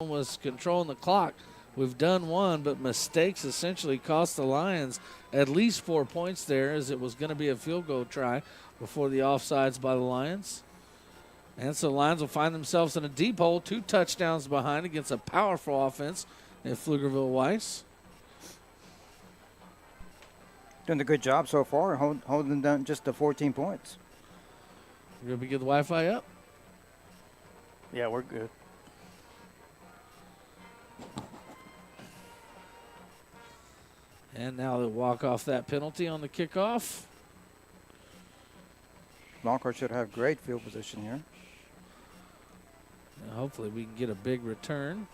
was controlling the clock. We've done one, but mistakes essentially cost the Lions at least 4 points there, as it was going to be a field goal try before the offsides by the Lions. And so the Lions will find themselves in a deep hole, 2 touchdowns behind against a powerful offense at Pflugerville Weiss. Doing a good job so far, holding them down just to 14 points. We're going to get the Wi-Fi up? Yeah, we're good. And now they'll walk off that penalty on the kickoff. Lockhart should have great field position here. And hopefully we can get a big return.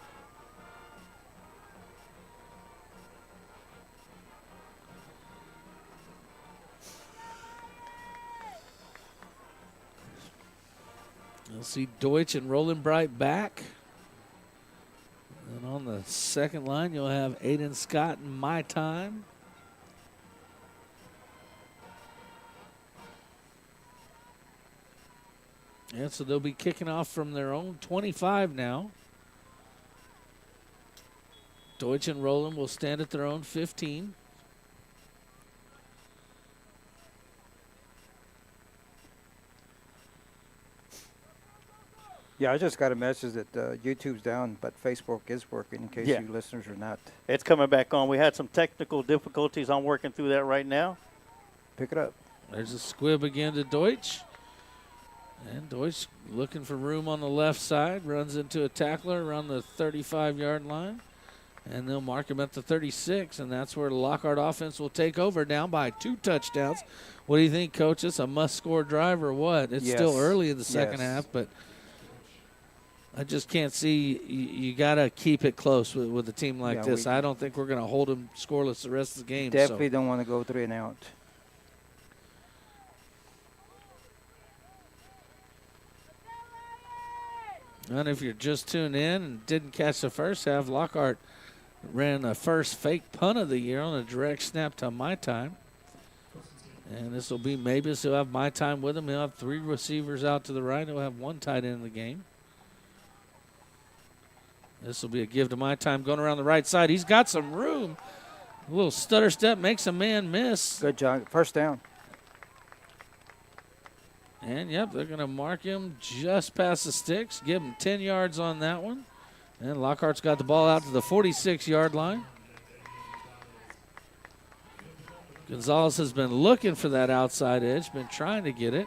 You'll see Deutsch and Roland Bright back. And on the second line, you'll have Aiden Scott and My Time. And so they'll be kicking off from their own 25 now. Deutsch and Roland will stand at their own 15. Yeah, I just got a message that YouTube's down, but Facebook is working in case Yeah. you listeners are not. It's coming back on. We had some technical difficulties. I'm working through that right now. Pick it up. There's a squib again to Deutsch. And Deutsch looking for room on the left side. Runs into a tackler around the 35-yard line. And they'll mark him at the 36, and that's where the Lockhart offense will take over, down by 2 touchdowns. What do you think, Coach? It's a must-score drive or what? It's still early in the second half, but I just can't see. You got to keep it close with a team like this. I don't think we're going to hold them scoreless the rest of the game. Definitely don't want to go 3 and out. And if you're just tuned in and didn't catch the first half, Lockhart ran the first fake punt of the year on a direct snap to My Time. And this will be Mabus. He'll have My Time with him. He'll have 3 receivers out to the right. He'll have 1 tight end in the game. This will be a give to My Time going around the right side. He's got some room. A little stutter step makes a man miss. Good job. First down. And, yep, they're going to mark him just past the sticks. Give him 10 yards on that one. And Lockhart's got the ball out to the 46-yard line. Gonzalez has been looking for that outside edge, been trying to get it.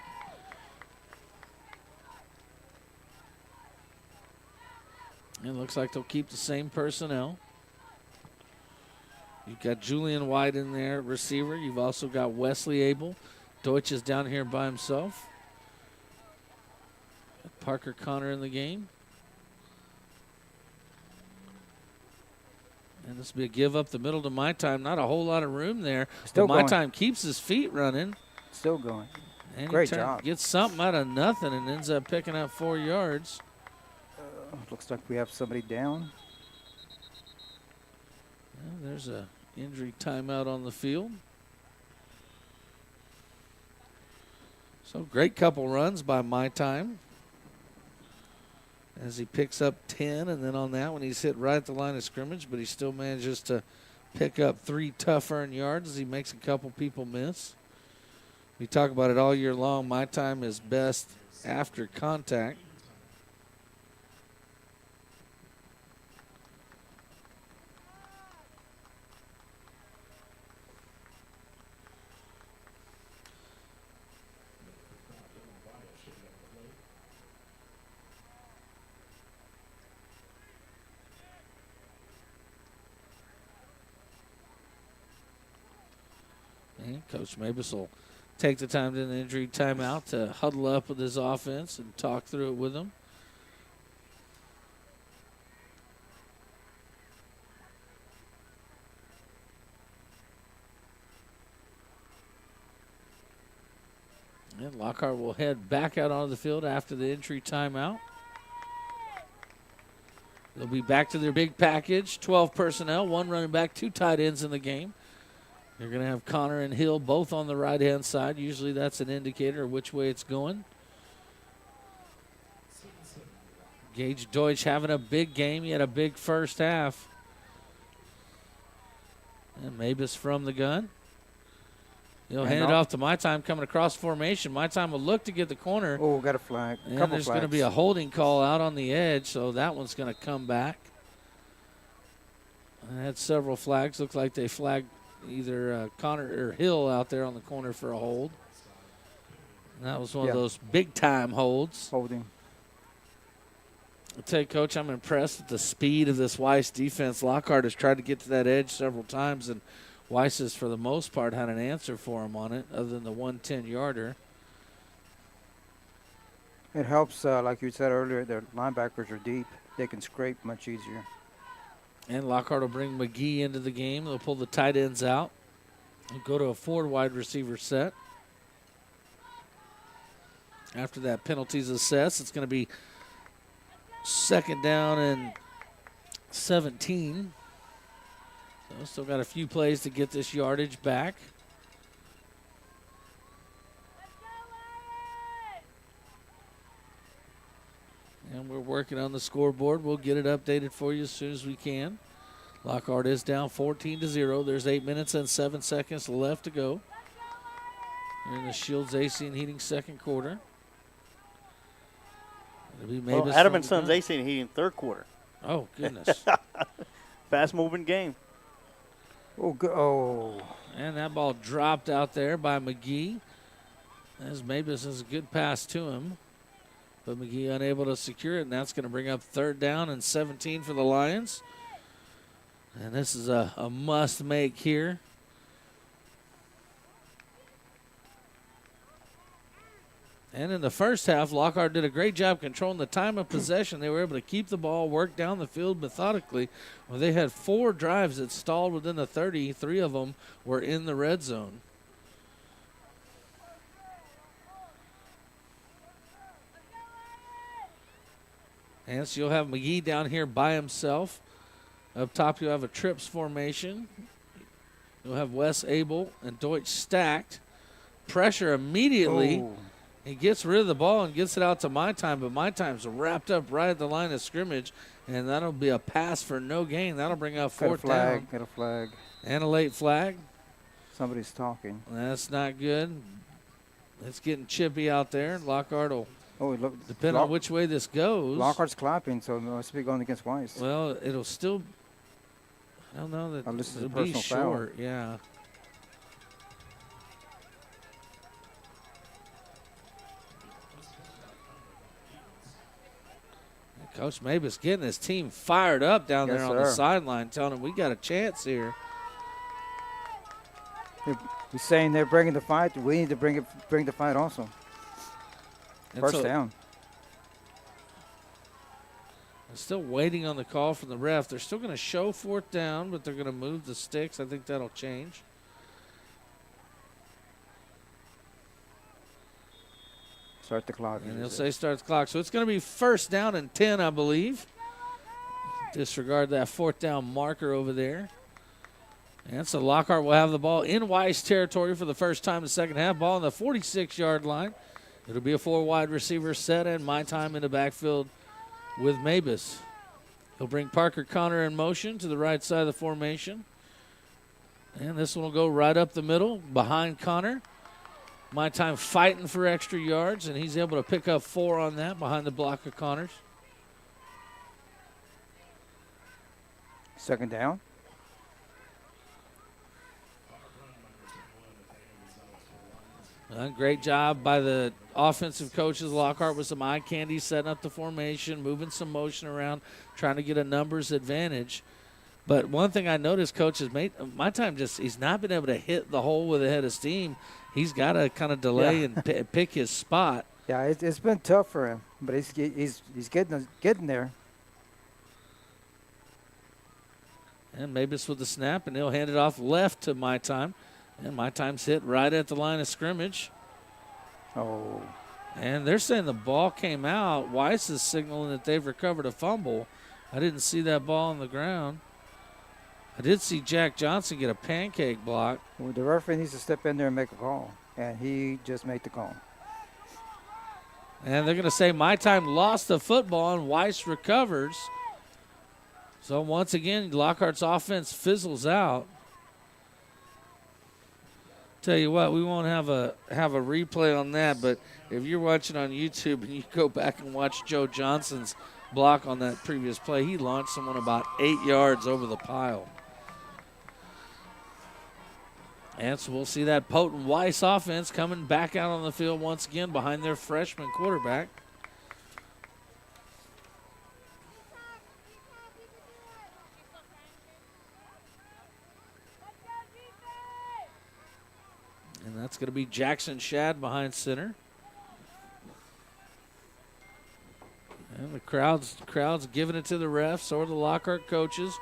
And it looks like they'll keep the same personnel. You've got Julian White in there, receiver. You've also got Wesley Abel. Deutsch is down here by himself. Parker Connor in the game. And this will be a give up the middle to My Time. Not a whole lot of room there. Still but going. My Time keeps his feet running. Still going. And Great job. Gets something out of nothing and ends up picking up 4 yards. Looks like we have somebody down. Well, there's a injury timeout on the field. So great couple runs by My Time as he picks up 10, and then on that one he's hit right at the line of scrimmage, but he still manages to pick up 3 tough earned yards as he makes a couple people miss. We talk about it all year long. My Time is best after contact. And Coach Mabus will take the time in the injury timeout to huddle up with his offense and talk through it with them. And Lockhart will head back out onto the field after the injury timeout. They'll be back to their big package, 12 personnel, 1 running back, 2 tight ends in the game. You're going to have Connor and Hill both on the right-hand side. Usually that's an indicator of which way it's going. Gage Deutsch having a big game. He had a big first half. And Mabus from the gun. He'll hand it off to My Time coming across formation. My Time will look to get the corner. Oh, got a flag. And there's going to be a holding call out on the edge, so that one's going to come back. I had several flags. Looked like they flagged either Connor or Hill out there on the corner for a hold. And that was one of those big-time holds. Holding. I'll tell you, Coach, I'm impressed with the speed of this Weiss defense. Lockhart has tried to get to that edge several times, and Weiss has, for the most part, had an answer for him on it, other than the 110-yarder. It helps, like you said earlier, their linebackers are deep. They can scrape much easier. And Lockhart will bring McGee into the game. They'll pull the tight ends out and go to a 4 wide receiver set. After that penalties assessed, it's going to be 2nd down and 17. So still got a few plays to get this yardage back. And we're working on the scoreboard. We'll get it updated for you as soon as we can. Lockhart is down 14-0. There's 8 minutes and 7 seconds left to go in the Shields AC and Heating second quarter. Well, Adam and Sons AC and Heating third quarter. Oh, goodness. Fast-moving game. Oh. And that ball dropped out there by McGee. As Mabus has a good pass to him. But McGee unable to secure it, and that's going to bring up 3rd down and 17 for the Lions. And this is a must-make here. And in the first half, Lockhart did a great job controlling the time of possession. They were able to keep the ball, work down the field methodically. Well, they had 4 drives that stalled within the 30. 3 of them were in the red zone. And so you'll have McGee down here by himself. Up top, you'll have a trips formation. You'll have Wes Abel and Deutsch stacked. Pressure immediately. Oh. He gets rid of the ball and gets it out to My Time, but My Time's wrapped up right at the line of scrimmage, and that'll be a pass for no gain. That'll bring up 4th down. Got a flag. And a late flag. Somebody's talking. That's not good. It's getting chippy out there. Lockhart will, depend on which way this goes. Lockhart's clapping, so it must be going against Weiss. Well, it'll still, I don't know that this is a it'll be personal short. foul. Yeah. Coach Mabus getting his team fired up down there on the sideline, telling them we got a chance here. He's saying they're bringing the fight. We need to bring the fight also. First down. I'm still waiting on the call from the ref. They're still going to show 4th down, but they're going to move the sticks. I think that'll change. Start the clock. And they'll say start the clock. So it's going to be 1st down and 10, I believe. Disregard that 4th down marker over there. And so Lockhart will have the ball in Weiss territory for the first time in the second half. Ball on the 46-yard line. It'll be a 4 wide receiver set, and My Time in the backfield with Mabus. He'll bring Parker Connor in motion to the right side of the formation. And this one will go right up the middle behind Connor. My Time fighting for extra yards, and he's able to pick up 4 on that behind the block of Connors. 2nd down. Great job by the offensive coaches. Lockhart with some eye candy, setting up the formation, moving some motion around, trying to get a numbers advantage. But one thing I noticed, Coach, is My Time he's not been able to hit the hole with a head of steam. He's got to kind of delay and pick his spot. Yeah, it's been tough for him, but he's getting there. And Mabus with the snap, and he'll hand it off left to My Time. And My Time's hit right at the line of scrimmage. Oh. And they're saying the ball came out. Weiss is signaling that they've recovered a fumble. I didn't see that ball on the ground. I did see Jack Johnson get a pancake block. Well, the referee needs to step in there and make a call, and he just made the call. And they're going to say my time lost the football, and Weiss recovers. So once again, Lockhart's offense fizzles out. Tell you what, we won't have a replay on that, but if you're watching on YouTube and you go back and watch Joe Johnson's block on that previous play, he launched someone about 8 yards over the pile. And so we'll see that potent Weiss offense coming back out on the field once again behind their freshman quarterback. And that's going to be Jackson Shad behind center. And the crowd's giving it to the refs or the Lockhart coaches.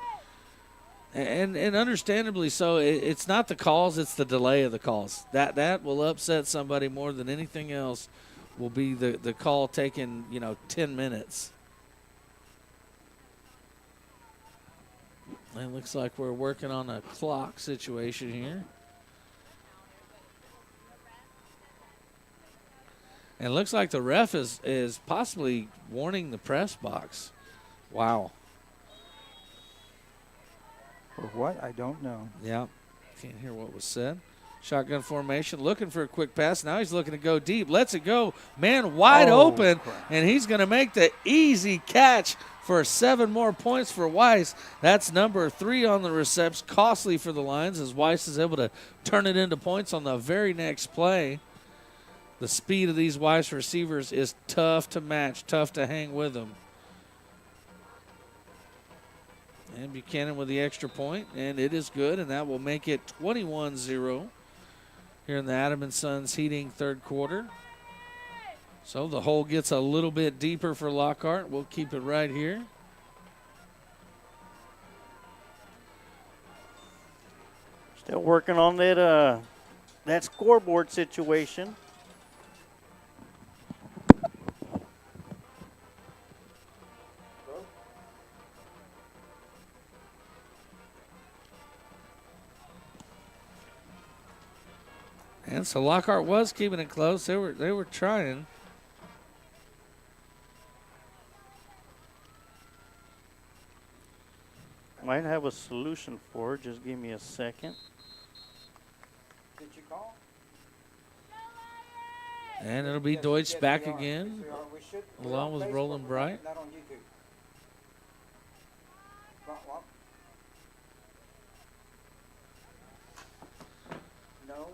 And understandably so. It's not the calls, it's the delay of the calls. That will upset somebody more than anything else. Will be the call taking, 10 minutes. And it looks like we're working on a clock situation here. And it looks like the ref is possibly warning the press box. Wow. For what? I don't know. Yeah. Can't hear what was said. Shotgun formation, looking for a quick pass. Now he's looking to go deep. Lets it go. Man wide open, crap. And he's going to make the easy catch for 7 more points for Weiss. That's number 3 on the reception. Costly for the Lions as Weiss is able to turn it into points on the very next play. The speed of these Weiss receivers is tough to match, tough to hang with them. And Buchanan with the extra point, and it is good, and that will make it 21-0 here in the Adam & Sons Heating third quarter. So the hole gets a little bit deeper for Lockhart. We'll keep it right here. Still working on that scoreboard situation. And so Lockhart was keeping it close. They were trying. Might have a solution for it. Just give me a second. Did you call? And it'll be Deutsch back again, along with Roland Bright. Not on YouTube. No,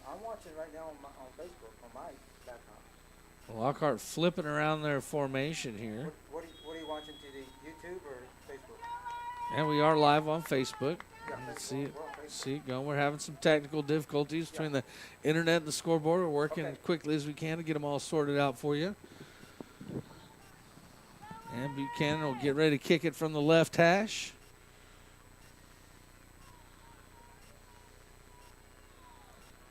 I'm watching right now on Facebook on my laptop. Lockhart flipping around their formation here. What are you watching? To the YouTube or Facebook? And we are live on Facebook. Yeah, Let's Facebook. see it going. We're having some technical difficulties between the internet and the scoreboard. We're working quickly as we can to get them all sorted out for you. And Buchanan will get ready to kick it from the left hash.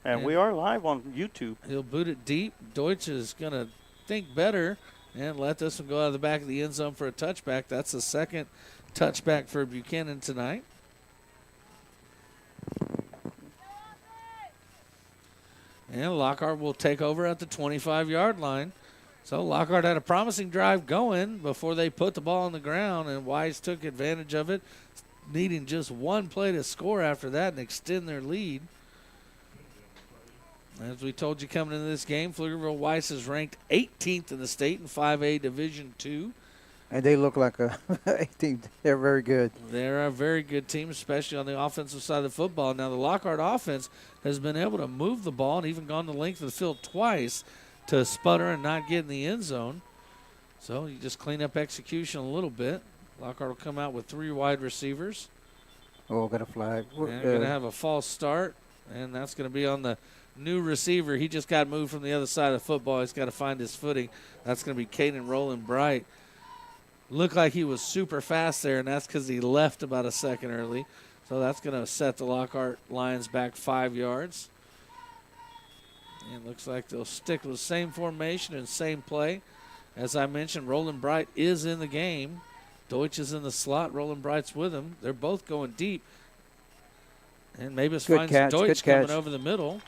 And we are live on YouTube. He'll boot it deep. Deutsch is going to think better and let this one go out of the back of the end zone for a touchback. That's the second touchback for Buchanan tonight. And Lockhart will take over at the 25-yard line. So Lockhart had a promising drive going before they put the ball on the ground, and Weiss took advantage of it, needing just one play to score after that and extend their lead. As we told you coming into this game, Pflugerville Weiss is ranked 18th in the state in 5A Division II. And they look like a team. They're very good. They're a very good team, especially on the offensive side of the football. Now, the Lockhart offense has been able to move the ball and even gone the length of the field twice to sputter and not get in the end zone. So you just clean up execution a little bit. Lockhart will come out with 3 wide receivers. Oh, got a flag. And going to have a false start, and that's going to be on the new receiver. He just got moved from the other side of the football. He's got to find his footing. That's going to be Caden Roland Bright. Looked like he was super fast there, and that's because he left about a second early. So that's going to set the Lockhart Lions back 5 yards. And it looks like they'll stick with the same formation and same play. As I mentioned, Roland Bright is in the game. Deutsch is in the slot. Roland Bright's with him. They're both going deep. And Mavis finds Deutsch coming over the middle.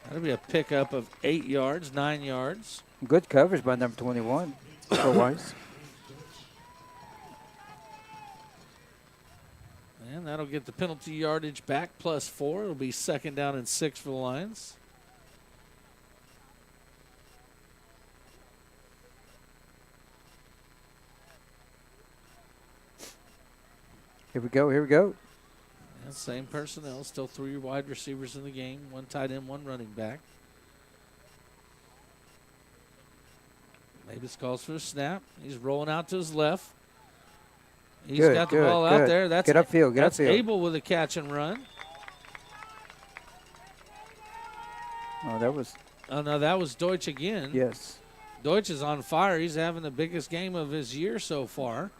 That'll be a pickup of 8 yards, 9 yards. Good coverage by number 21 for Weiss. And that'll get the penalty yardage back +4. It'll be 2nd down and 6 for the Lions. Here we go, here we go. And same personnel, still 3 wide receivers in the game, 1 tight end, 1 running back. Mavis calls for a snap. He's rolling out to his left. He's got the ball out there. That's get upfield, get that's upfield. Abel with a catch and run. Oh, that was. Oh, no, that was Deutsch again. Yes. Deutsch is on fire. He's having the biggest game of his year so far.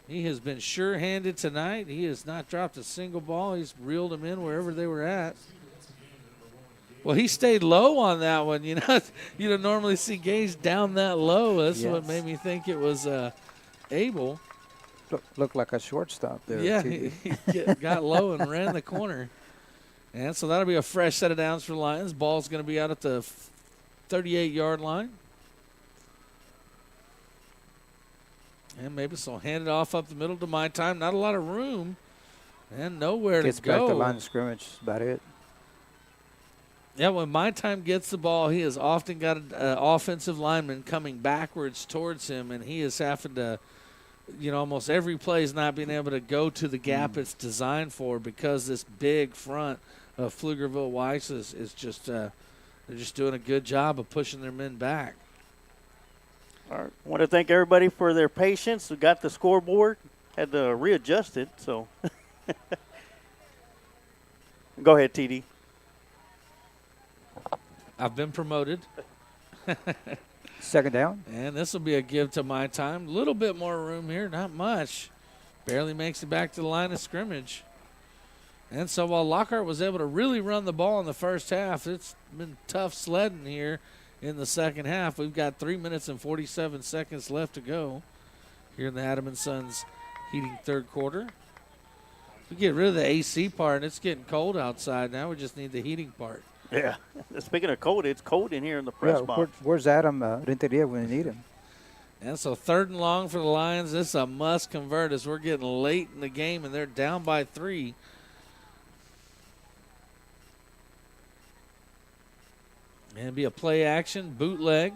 He has been sure-handed tonight. He has not dropped a single ball. He's reeled them in wherever they were at. Well, he stayed low on that one. You know, you don't normally see Gage down that low. That's what made me think it was Abel. Looked like a shortstop there. Yeah, he got low and ran the corner. And so that'll be a fresh set of downs for the Lions. Ball's going to be out at the 38-yard line. And maybe so hand it off up the middle to my time. Not a lot of room and nowhere Gets to go. back to the line of scrimmage. That's about it. Yeah, when my time gets the ball, he has often got an offensive lineman coming backwards towards him, and he is having to, you know, almost every play is not being able to go to the gap it's designed for because this big front of Pflugerville Weiss is just they're just doing a good job of pushing their men back. All right. I want to thank everybody for their patience. We got the scoreboard, had to readjust it, so. Go ahead, TD. I've been promoted. 2nd down. And this will be a give to my time. A little bit more room here, not much. Barely makes it back to the line of scrimmage. And so while Lockhart was able to really run the ball in the first half, it's been tough sledding here in the second half. We've got 3 minutes and 47 seconds left to go here in the Adam & Sons Heating third quarter. We get rid of the AC part, it's getting cold outside now. We just need the heating part. Yeah. Speaking of cold, it's cold in here in the press box. Where's Adam Renteria when you need him? And so 3rd and long for the Lions. This is a must convert as we're getting late in the game and they're down by 3. And it'll be a play action, bootleg.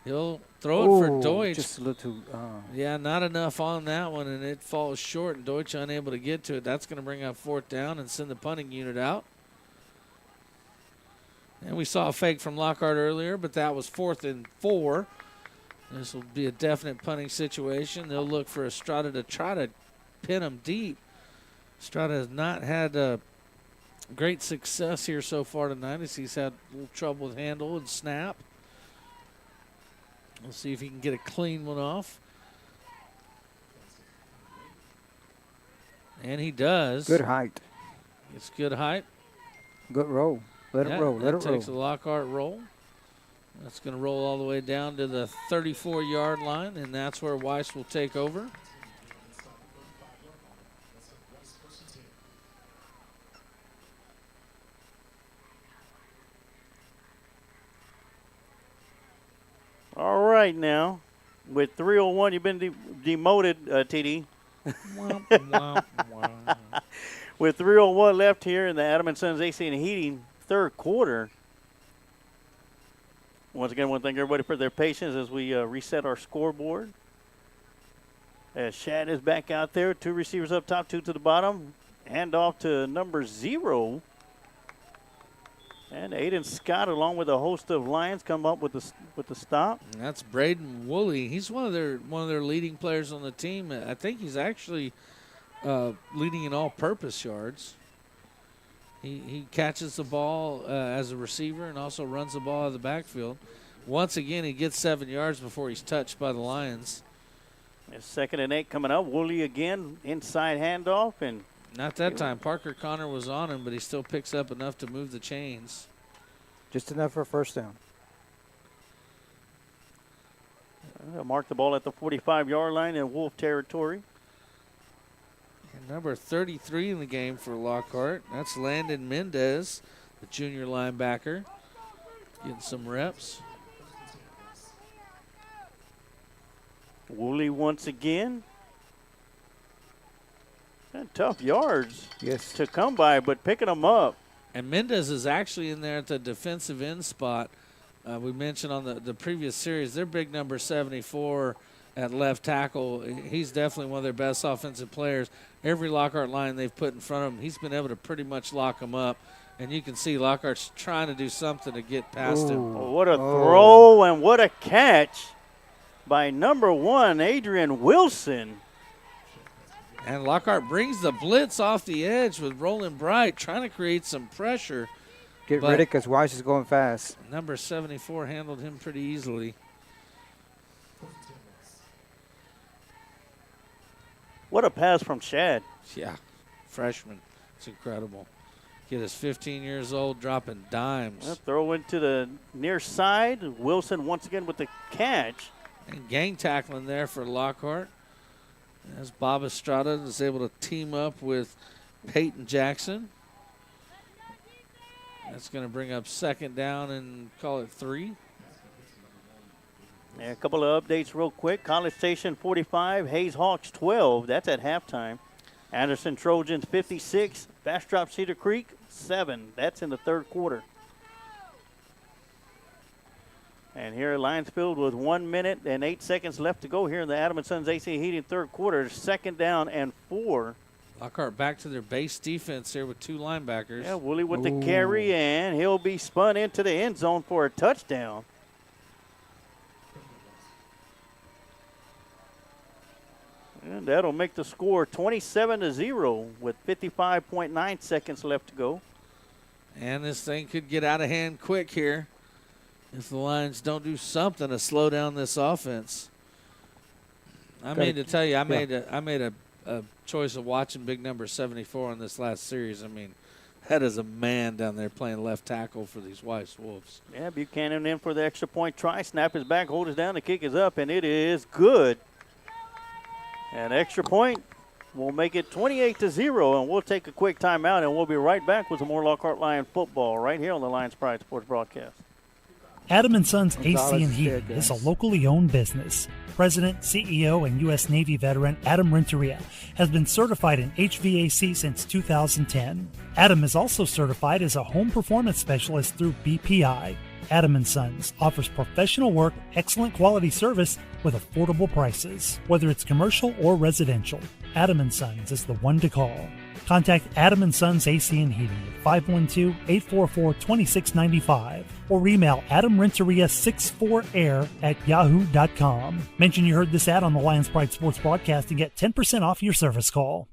He'll throw it for Deutsch. Just a little too. Yeah, not enough on that one, and it falls short, and Deutsch unable to get to it. That's going to bring up 4th down and send the punting unit out. And we saw a fake from Lockhart earlier, but that was 4th and 4. This will be a definite punting situation. They'll look for Estrada to try to pin him deep. Estrada has not had great success here so far tonight as he's had a little trouble with handle and snap. We'll see if he can get a clean one off. And he does. Good height. It's good height. Good roll. Let it roll. Let it roll. Takes a Lockhart roll. That's going to roll all the way down to the 34-yard line, and that's where Weiss will take over. All right, now, with 3:01, you've been demoted, TD. With 3:01 left here in the Adam & Sons AC and Heating third quarter. Once again, I want to thank everybody for their patience as we reset our scoreboard. As Shad is back out there, 2 receivers up top, 2 to the bottom. Hand off to number 0. And Aiden Scott, along with a host of Lions, come up with the stop. And that's Braden Woolley. He's one of their leading players on the team. I think he's actually leading in all-purpose yards. He catches the ball as a receiver and also runs the ball out of the backfield. Once again, he gets 7 yards before he's touched by the Lions. It's 2nd and 8 coming up. Woolley again, inside handoff, and not that time. Parker Connor was on him, but he still picks up enough to move the chains. Just enough for a 1st down. Mark the ball at the 45-yard line in Wolf territory. And number 33 in the game for Lockhart. That's Landon Mendez, the junior linebacker. Getting some reps. Woolley once again. And tough yards to come by, but picking them up. And Mendez is actually in there at the defensive end spot. We mentioned on the previous series, their big number 74 at left tackle. He's definitely one of their best offensive players. Every Lockhart line they've put in front of him, he's been able to pretty much lock him up. And you can see Lockhart's trying to do something to get past him. Oh, what a throw and what a catch by number 1, Adrian Wilson. And Lockhart brings the blitz off the edge with Roland Bright, trying to create some pressure. Get ready because Weiss is going fast. Number 74 handled him pretty easily. What a pass from Shad. Yeah, freshman. It's incredible. Kid is 15 years old, dropping dimes. Throw into the near side. Wilson once again with the catch. And gang tackling there for Lockhart. As Bob Estrada is able to team up with Peyton Jackson. That's going to bring up second down and call it 3. And a couple of updates real quick. College Station 45, Hayes Hawks 12. That's at halftime. Anderson Trojans 56, Bastrop Cedar Creek 7. That's in the third quarter. And here at Lionsfield with 1 minute and 8 seconds left to go here in the Adam & Sons AC Heating third quarter. Second down and 4. Lockhart back to their base defense here with 2 linebackers. Yeah, Woolley with the carry, and he'll be spun into the end zone for a touchdown. And that'll make the score 27-0 with 55.9 seconds left to go. And this thing could get out of hand quick here if the Lions don't do something to slow down this offense. I made a choice of watching big number 74 in this last series. I mean, that is a man down there playing left tackle for these Weiss Wolves. Yeah, Buchanan in for the extra point try. Snap is back, hold is down, the kick is up, and it is good. An extra point will make it 28-0, and we'll take a quick timeout, and we'll be right back with some more Lockhart Lion football right here on the Lions Pride Sports broadcast. Adam & Sons AC and Heating is a locally owned business. President, CEO, and U.S. Navy veteran Adam Renteria has been certified in HVAC since 2010. Adam is also certified as a home performance specialist through BPI. Adam & Sons offers professional work, excellent quality service with affordable prices. Whether it's commercial or residential, Adam & Sons is the one to call. Contact Adam & Sons AC and Heating at 512-844-2695 or email adamrenteria64air@yahoo.com. Mention you heard this ad on the Lions Pride Sports broadcast and get 10% off your service call.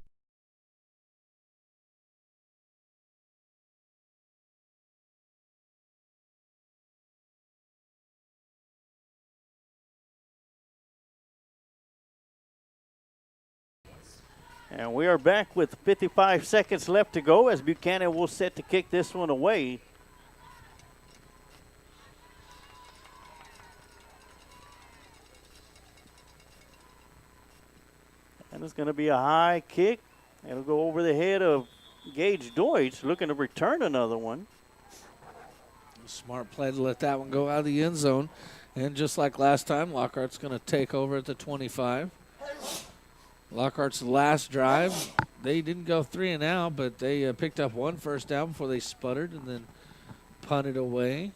And we are back with 55 seconds left to go as Buchanan will set to kick this one away. And it's going to be a high kick. It'll go over the head of Gage Deutsch, looking to return another one. Smart play to let that one go out of the end zone. And just like last time, Lockhart's going to take over at the 25. Lockhart's last drive, they didn't go 3 and out, but they picked up 1 first down before they sputtered and then punted away.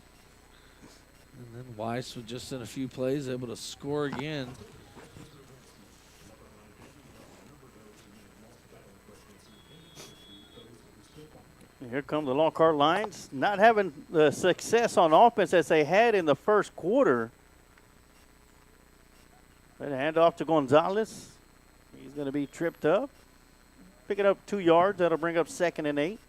And then Weiss, with just in a few plays, able to score again. And here come the Lockhart Lions, not having the success on offense as they had in the first quarter. They hand off to Gonzalez. He's going to be tripped up. Picking up 2 yards. That'll bring up 2nd and 8.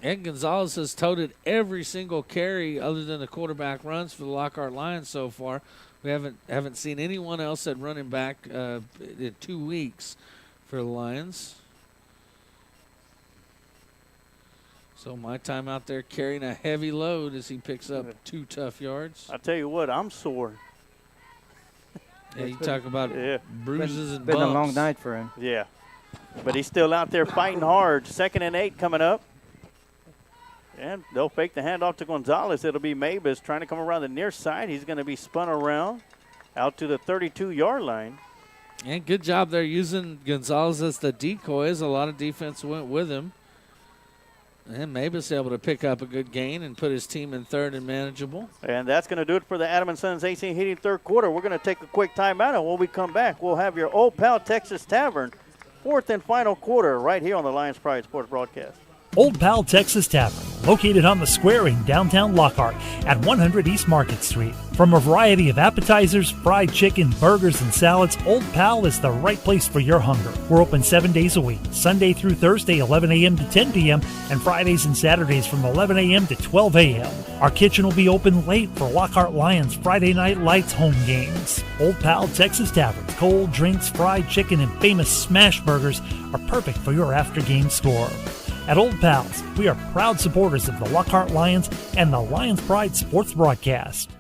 And Gonzalez has toted every single carry other than the quarterback runs for the Lockhart Lions so far. We haven't seen anyone else at running back in 2 weeks for the Lions. So my time out there carrying a heavy load as he picks up 2 tough yards. I tell you what, I'm sore. Yeah, you talk about bruises and been bumps. a long night for him. Yeah, but he's still out there fighting hard. 2nd and 8 coming up. And they'll fake the handoff to Gonzalez. It'll be Mavis trying to come around the near side. He's going to be spun around out to the 32-yard line. And good job there using Gonzalez as the decoys. A lot of defense went with him. And Mavis able to pick up a good gain and put his team in third and manageable. And that's going to do it for the Adam & Sons AC Heating third quarter. We're going to take a quick timeout, and when we come back, we'll have your Old Pal Texas Tavern fourth and final quarter right here on the Lions Pride Sports Broadcast. Old Pal Texas Tavern, located on the square in downtown Lockhart at 100 East Market Street. From a variety of appetizers, fried chicken, burgers, and salads, Old Pal is the right place for your hunger. We're open 7 days a week, Sunday through Thursday, 11 a.m. to 10 p.m., and Fridays and Saturdays from 11 a.m. to 12 a.m. Our kitchen will be open late for Lockhart Lions Friday Night Lights home games. Old Pal Texas Tavern, cold drinks, fried chicken, and famous smash burgers are perfect for your after-game score. At Old Pals, we are proud supporters of the Lockhart Lions and the Lions Pride Sports Broadcast.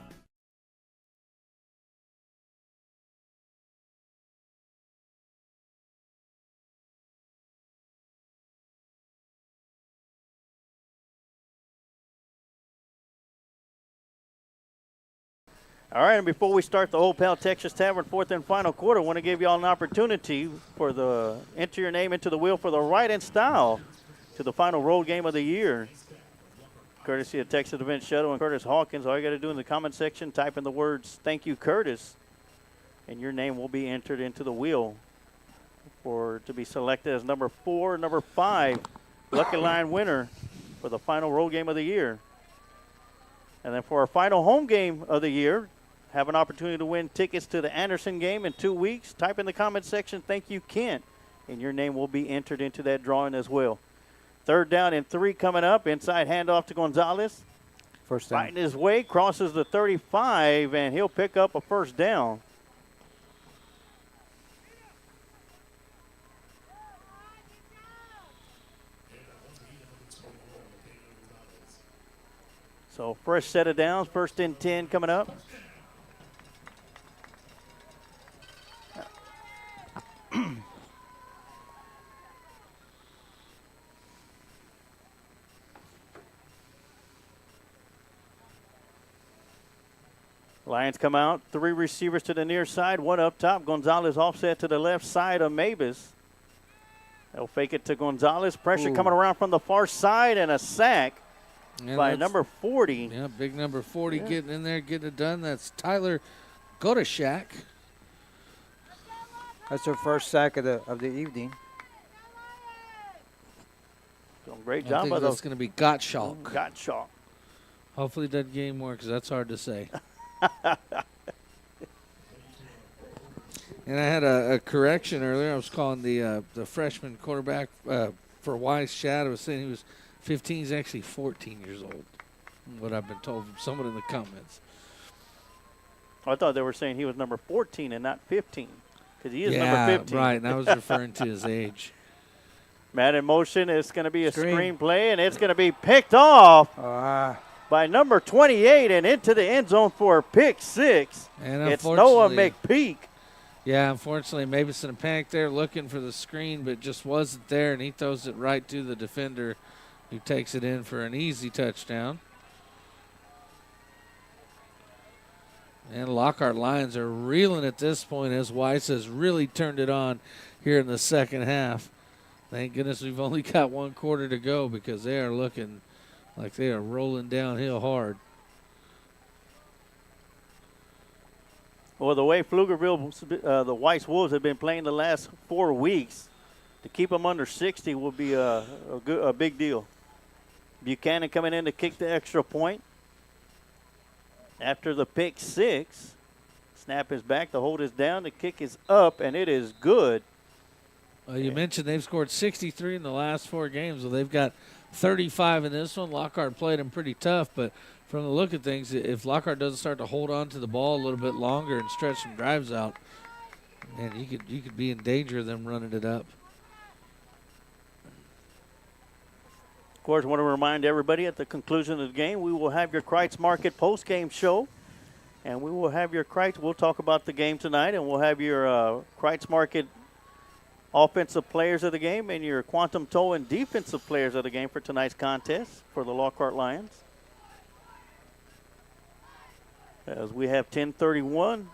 All right, and before we start the Old Pal Texas Tavern fourth and final quarter, I want to give you all an opportunity for the enter your name into the wheel for the Right in Style to the final road game of the year. Courtesy of Texas Event Shuttle and Curtis Hawkins. All you got to do in the comment section, type in the words, "Thank you, Curtis," and your name will be entered into the wheel for to be selected as number 4, number 5 Lucky Line winner for the final road game of the year. And then for our final home game of the year, have an opportunity to win tickets to the Anderson game in 2 weeks. Type in the comment section, "Thank you, Kent," and your name will be entered into that drawing as well. Third down and 3 coming up. Inside handoff to Gonzalez. First down. Fighting his way, crosses the 35, and he'll pick up a first down. So fresh set of downs, first and 10 coming up. Lions come out, 3 receivers to the near side, 1 up top. Gonzalez offset to the left side of Mavis. They'll fake it to Gonzalez. Pressure coming around from the far side, and a sack by number 40. Yeah, big number 40 getting in there, getting it done. That's Tyler Godashak. That's her first sack of the evening. Doing a great I job think by that's those. going to be Gottschalk. Gottschalk. Hopefully that game works, because that's hard to say. And I had a correction earlier. I was calling the freshman quarterback for Weiss, Chad. I was saying he was 15. He's actually 14 years old, what I've been told from someone in the comments. I thought they were saying he was number 14 and not 15, because he is number 15. Right, and I was referring to his age. Man in motion. It's going to be a screen play, and it's going to be picked off by number 28 and into the end zone for a pick 6. And it's Noah McPeak. Yeah, unfortunately, Mavis in a panic there looking for the screen, but just wasn't there, and he throws it right to the defender, who takes it in for an easy touchdown. And Lockhart Lions are reeling at this point as Weiss has really turned it on here in the second half. Thank goodness we've only got 1 quarter to go, because they are looking like they are rolling downhill hard. Well, the way Pflugerville, the Weiss Wolves have been playing the last 4 weeks, to keep them under 60 will be a big deal. Buchanan coming in to kick the extra point. After the pick 6, snap is back, the hold is down, the kick is up, and it is good. You mentioned they've scored 63 in the last 4 games. Well, they've got 35 in this one. Lockhart played them pretty tough, but from the look of things, if Lockhart doesn't start to hold on to the ball a little bit longer and stretch some drives out, man, you could be in danger of them running it up. Of course, I want to remind everybody at the conclusion of the game, we will have your Kreitz Market post-game show, and we will have your Kreitz. We'll talk about the game tonight, and we'll have your Kreitz Market offensive players of the game and your quantum toe and defensive players of the game for tonight's contest for the Lockhart Lions. As we have 10:31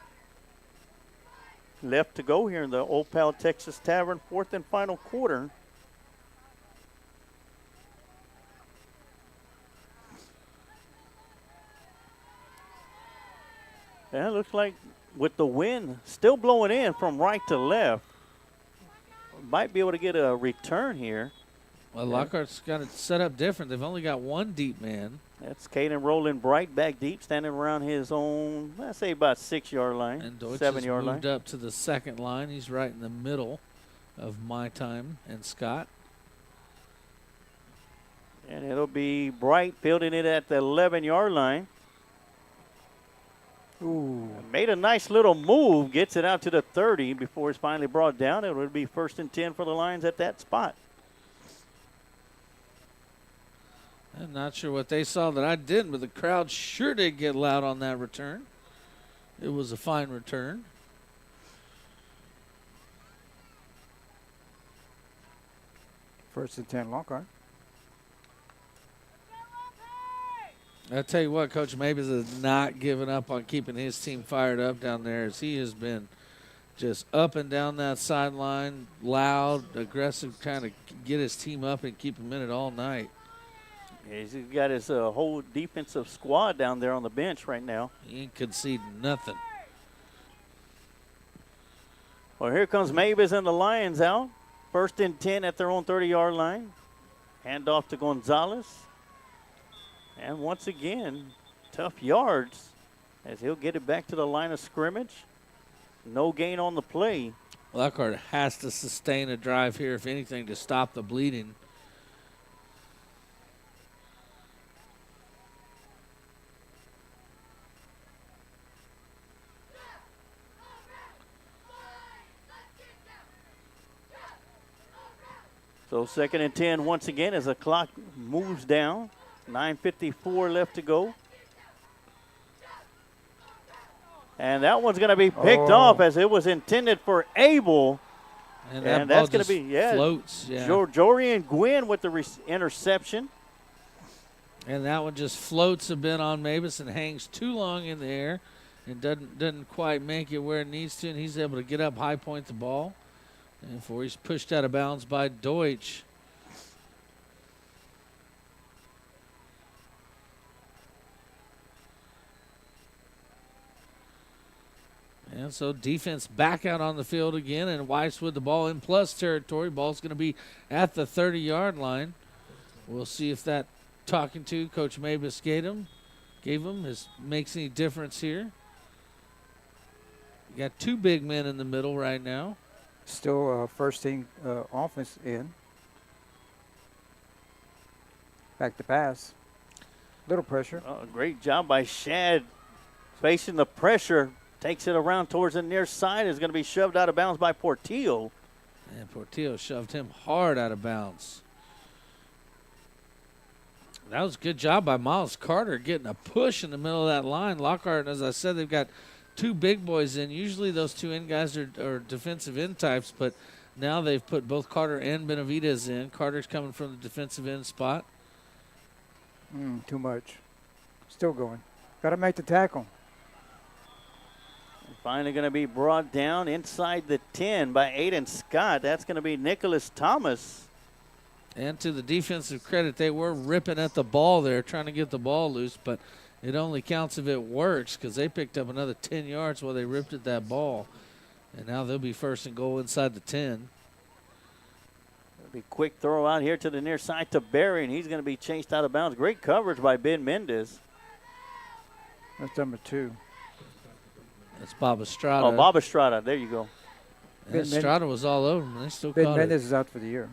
left to go here in the Old Pal Texas Tavern, fourth and final quarter. Yeah, it looks like with the wind still blowing in from right to left, might be able to get a return here. Well, Lockhart's got it set up different. They've only got one deep man. That's Caden rolling Bright back deep, standing around his own, let's say about 6-yard line, And Deutsch 7-yard has line. moved up to the second line. He's right in the middle of My Time and Scott. And it'll be Bright fielding it at the 11-yard line. Ooh. Made a nice little move, gets it out to the 30 before it's finally brought down. It would be 1st and 10 for the Lions at that spot. I'm not sure what they saw that I didn't, but the crowd sure did get loud on that return. It was a fine return. First and 10, Lockhart. I tell you what, Coach Mabus has not given up on keeping his team fired up down there, as he has been just up and down that sideline, loud, aggressive, trying to get his team up and keep them in it all night. Yeah, he's got his whole defensive squad down there on the bench right now. He ain't conceding nothing. Well, here comes Mavis and the Lions out. 1st and 10 at their own 30-yard line. Handoff to Gonzalez. And once again, tough yards as he'll get it back to the line of scrimmage. No gain on the play. Lockhart has to sustain a drive here, if anything, to stop the bleeding. So 2nd and 10 once again as the clock moves down. 9:54 left to go. And that one's going to be picked off as it was intended for Abel. And And that that's ball going to just be, floats. Yeah. Jorian Gwynn with the interception. And that one just floats a bit on Mavis and hangs too long in the air and doesn't quite make it where it needs to. And he's able to get up, high point the ball. And before he's pushed out of bounds by Deutsch. And so defense back out on the field again, and Weiss with the ball in plus territory. Ball's going to be at the 30-yard line. We'll see if that talking to Coach Mabus gave him makes any difference here. You got two big men in the middle right now. Still first team offense in. Back to pass. Little pressure. Oh, great job by Shad facing the pressure. Takes it around towards the near side. Is going to be shoved out of bounds by Portillo. And Portillo shoved him hard out of bounds. That was a good job by Miles Carter getting a push in the middle of that line. Lockhart, as I said, they've got two big boys in. Usually those two end guys are defensive end types, but now they've put both Carter and Benavidez in. Carter's coming from the defensive end spot. Too much. Still going. Got to make the tackle. Finally going to be brought down inside the 10 by Aiden Scott. That's going to be Nicholas Thomas. And to the defensive credit, they were ripping at the ball there, trying to get the ball loose, but it only counts if it works because they picked up another 10 yards while they ripped at that ball. And now they'll be 1st and goal inside the 10. It'll be quick throw out here to the near side to Barry, and he's going to be chased out of bounds. Great coverage by Ben Mendez. That's number 2. That's Bob Estrada. Oh, Bob Estrada. There you go. And Estrada was all over him. They still Ben caught Mendez it. is out for the year.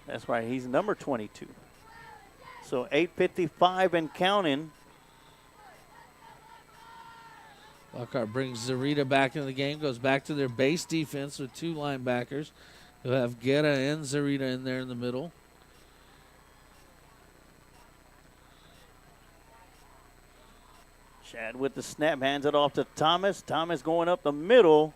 That's right. He's number 22. So 8:55 and counting. Lockhart brings Zarita back into the game, goes back to their base defense with two linebackers. They'll have Guerra and Zarita in there in the middle. Shad with the snap, hands it off to Thomas. Thomas going up the middle.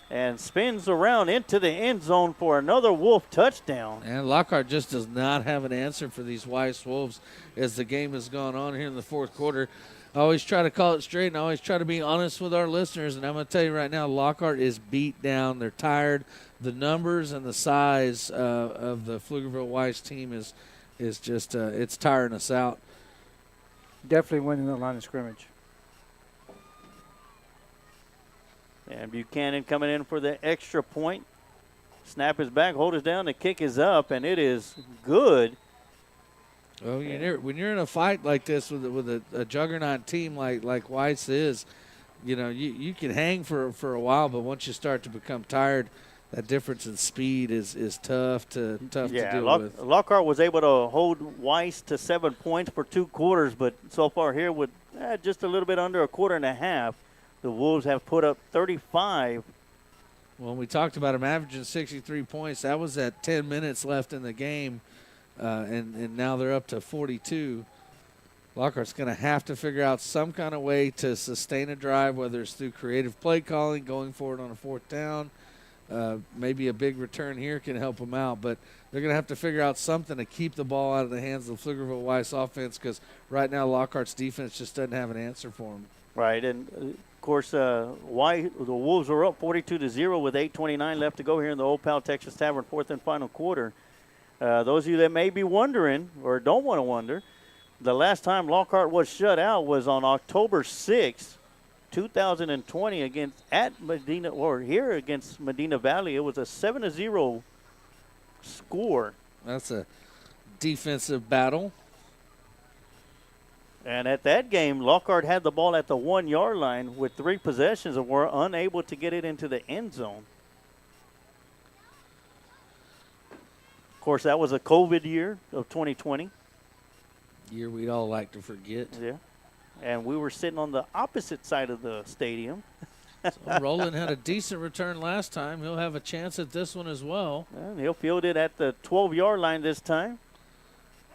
and spins around into the end zone for another Wolf touchdown. And Lockhart just does not have an answer for these Weiss Wolves as the game has gone on here in the fourth quarter. I always try to call it straight, and I always try to be honest with our listeners. And I'm going to tell you right now, Lockhart is beat down. They're tired. The numbers and the size of the Pflugerville Weiss team is just it's tiring us out. Definitely winning the line of scrimmage. And Buchanan coming in for the extra point. Snap is back, hold us down, the kick is up, and it is good. Well, when you're in a fight like this with a juggernaut team like Weiss is, you can hang for a while, but once you start to become tired, that difference in speed is tough to deal with. Lockhart was able to hold Weiss to 7 points for 2 quarters, but so far here with just a little bit under a quarter and a half, the Wolves have put up 35. Well, we talked about them averaging 63 points. That was at 10 minutes left in the game, and now they're up to 42. Lockhart's going to have to figure out some kind of way to sustain a drive, whether it's through creative play calling, going forward on a fourth down. Maybe a big return here can help them out, but they're going to have to figure out something to keep the ball out of the hands of the Pflugerville Weiss offense, because right now Lockhart's defense just doesn't have an answer for them. Right, and of course, the Wolves are up 42-0 with 8:29 left to go here in the Old Pal Texas Tavern fourth and final quarter. Those of you that may be wondering or don't want to wonder, the last time Lockhart was shut out was on October 6th, 2020 here against Medina Valley. It was a 7-0 score. That's a defensive battle. And at that game, Lockhart had the ball at the 1 yard line with 3 possessions and were unable to get it into the end zone. Of course, that was a COVID year of 2020. Year we'd all like to forget. Yeah. And we were sitting on the opposite side of the stadium. So Roland had a decent return last time. He'll have a chance at this one as well. And he'll field it at the 12-yard line this time.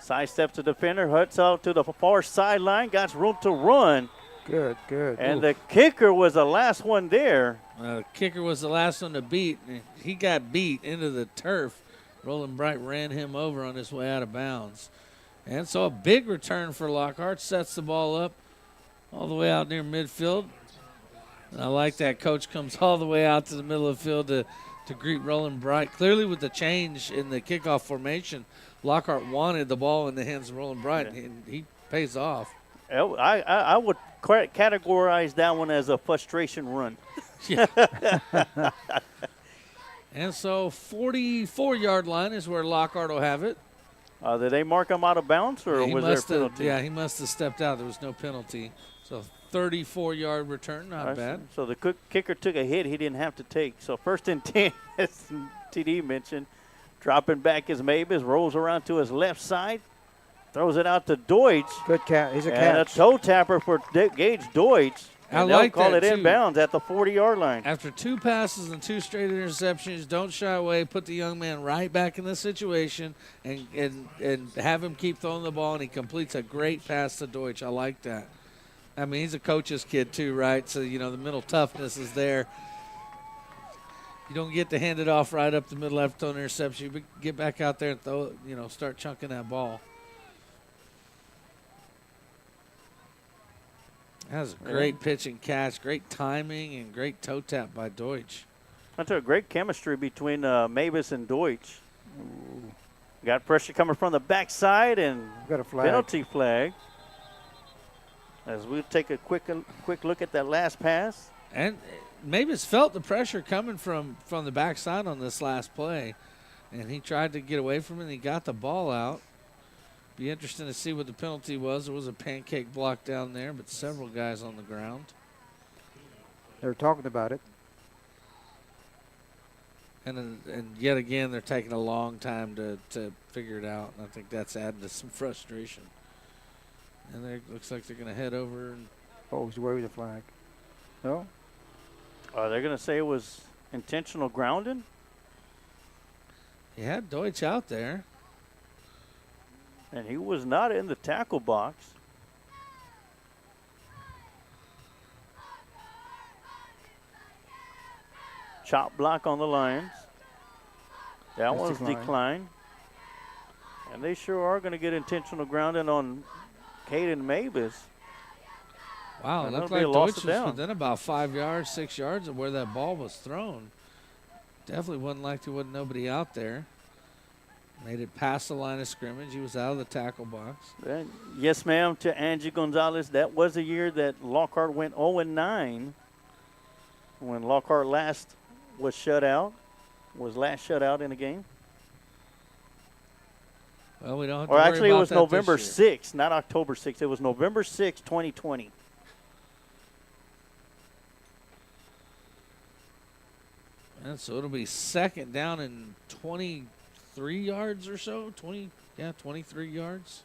Sidesteps the defender, huts out to the far sideline, got room to run. Good. And the kicker was the last one there. The kicker was the last one to beat. He got beat into the turf. Roland Bright ran him over on his way out of bounds. And so a big return for Lockhart, sets the ball up all the way out near midfield. And I like that. Coach comes all the way out to the middle of the field to greet Roland Bright. Clearly with the change in the kickoff formation, Lockhart wanted the ball in the hands of Roland Bright, and he pays off. I would categorize that one as a frustration run. Yeah. And so 44-yard line is where Lockhart will have it. Did they mark him out of bounds, or was there a penalty? Yeah, he must have stepped out. There was no penalty. So 34-yard return, not bad. So the kicker took a hit he didn't have to take. So 1st and 10, as TD mentioned. Dropping back is Mavis, rolls around to his left side, throws it out to Deutsch. Good catch. He's a catch. And a toe tapper for Gage Deutsch. I they'll like call that, it too. inbounds at the 40-yard line. After 2 passes and 2 straight interceptions, don't shy away. Put the young man right back in the situation and have him keep throwing the ball, and he completes a great pass to Deutsch. I like that. I mean, he's a coach's kid too, right? So, the mental toughness is there. You don't get to hand it off right up the middle after throwing an interception. You get back out there and throw, start chunking that ball. That was a great pitch and catch, great timing, and great toe tap by Deutsch. That's a great chemistry between Mavis and Deutsch. Got pressure coming from the backside, and Got a flag. Penalty flag. As we take a quick look at that last pass. And Mavis felt the pressure coming from the backside on this last play, and he tried to get away from it, and he got the ball out. Be interesting to see what the penalty was. There was a pancake block down there, but several guys on the ground. They were talking about it. And yet again, they're taking a long time to figure it out, and I think that's adding to some frustration. And it looks like they're going to head over. And Oh, he's waving the flag. No? They're going to say it was intentional grounding? he had Deutsch out there. And he was not in the tackle box. chop block on the Lions. That That's one's declined. And they sure are going to get intentional grounding on Caden Mavis. Wow, it And looked that'll be like a loss Deutsch of was down. within about 5 yards, 6 yards of where that ball was thrown. Definitely wasn't like there wasn't nobody out there. Made it past the line of scrimmage. He was out of the tackle box. And yes, ma'am, to Angie Gonzalez. That was a year that Lockhart went 0-9 when Lockhart last shut out in a game. Well, we don't have to Or worry actually, it about was that November this year. 6th, not October 6th. It was November 6th, 2020. And so it'll be second down and 23 yards or so. 23 yards.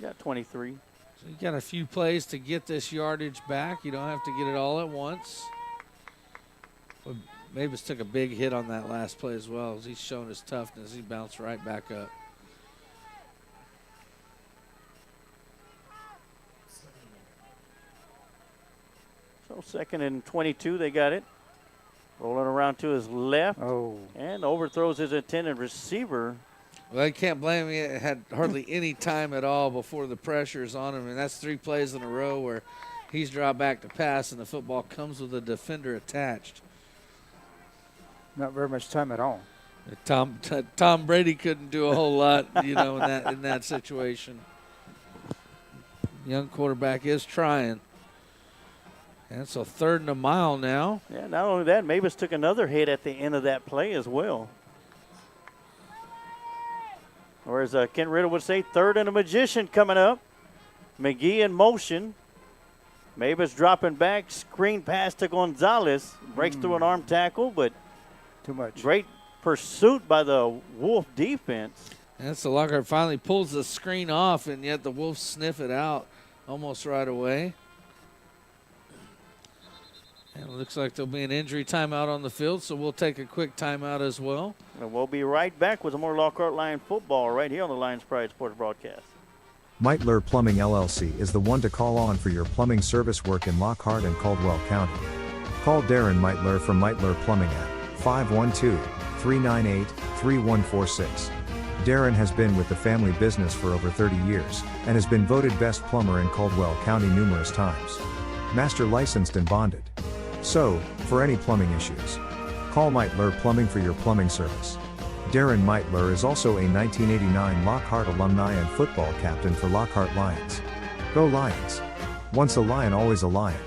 Yeah, 23. So you got a few plays to get this yardage back. You don't have to get it all at once. But Mavis took a big hit on that last play as well. As he's shown his toughness, he bounced right back up. So second and 22, they got it. Rolling around to his left. Oh. And overthrows his intended receiver. Well, I can't blame him. He had hardly any time at all before the pressure is on him. And that's 3 plays in a row where he's dropped back to pass and the football comes with a defender attached. Not very much time at all. Tom Brady couldn't do a whole lot, in that situation. Young quarterback is trying. And so 3rd and a mile now. Yeah, not only that, Mavis took another hit at the end of that play as well. Or as Kent Riddle would say, 3rd and a magician coming up. McGee in motion. Mavis dropping back, screen pass to Gonzalez. Breaks through an arm tackle, but too much. Great pursuit by the Wolf defense. And so Lockhart finally pulls the screen off, and yet the Wolves sniff it out almost right away. And it looks like there'll be an injury timeout on the field, so we'll take a quick timeout as well. And we'll be right back with some more Lockhart Lion football right here on the Lions Pride Sports broadcast. Meitler Plumbing LLC is the one to call on for your plumbing service work in Lockhart and Caldwell County. Call Darren Meitler from Meitler Plumbing at 512-398-3146. Darren has been with the family business for over 30 years and has been voted best plumber in Caldwell County numerous times. Master licensed and bonded. So, for any plumbing issues, call Meitler Plumbing for your plumbing service. Darren Meitler is also a 1989 Lockhart alumni and football captain for Lockhart Lions. Go Lions! Once a Lion, always a Lion.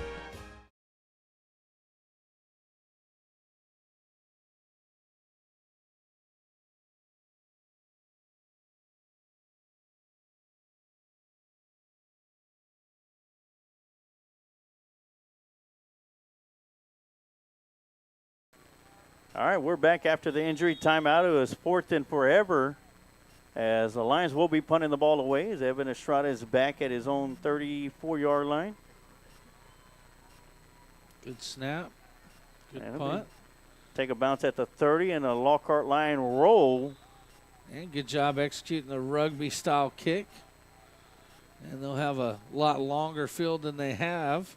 All right, we're back after the injury timeout. It was 4th and forever as the Lions will be punting the ball away as Evan Estrada is back at his own 34-yard line. Good snap. Good And punt. Take a bounce at the 30 and a Lockhart Lion roll. And good job executing the rugby-style kick. And they'll have a lot longer field than they have.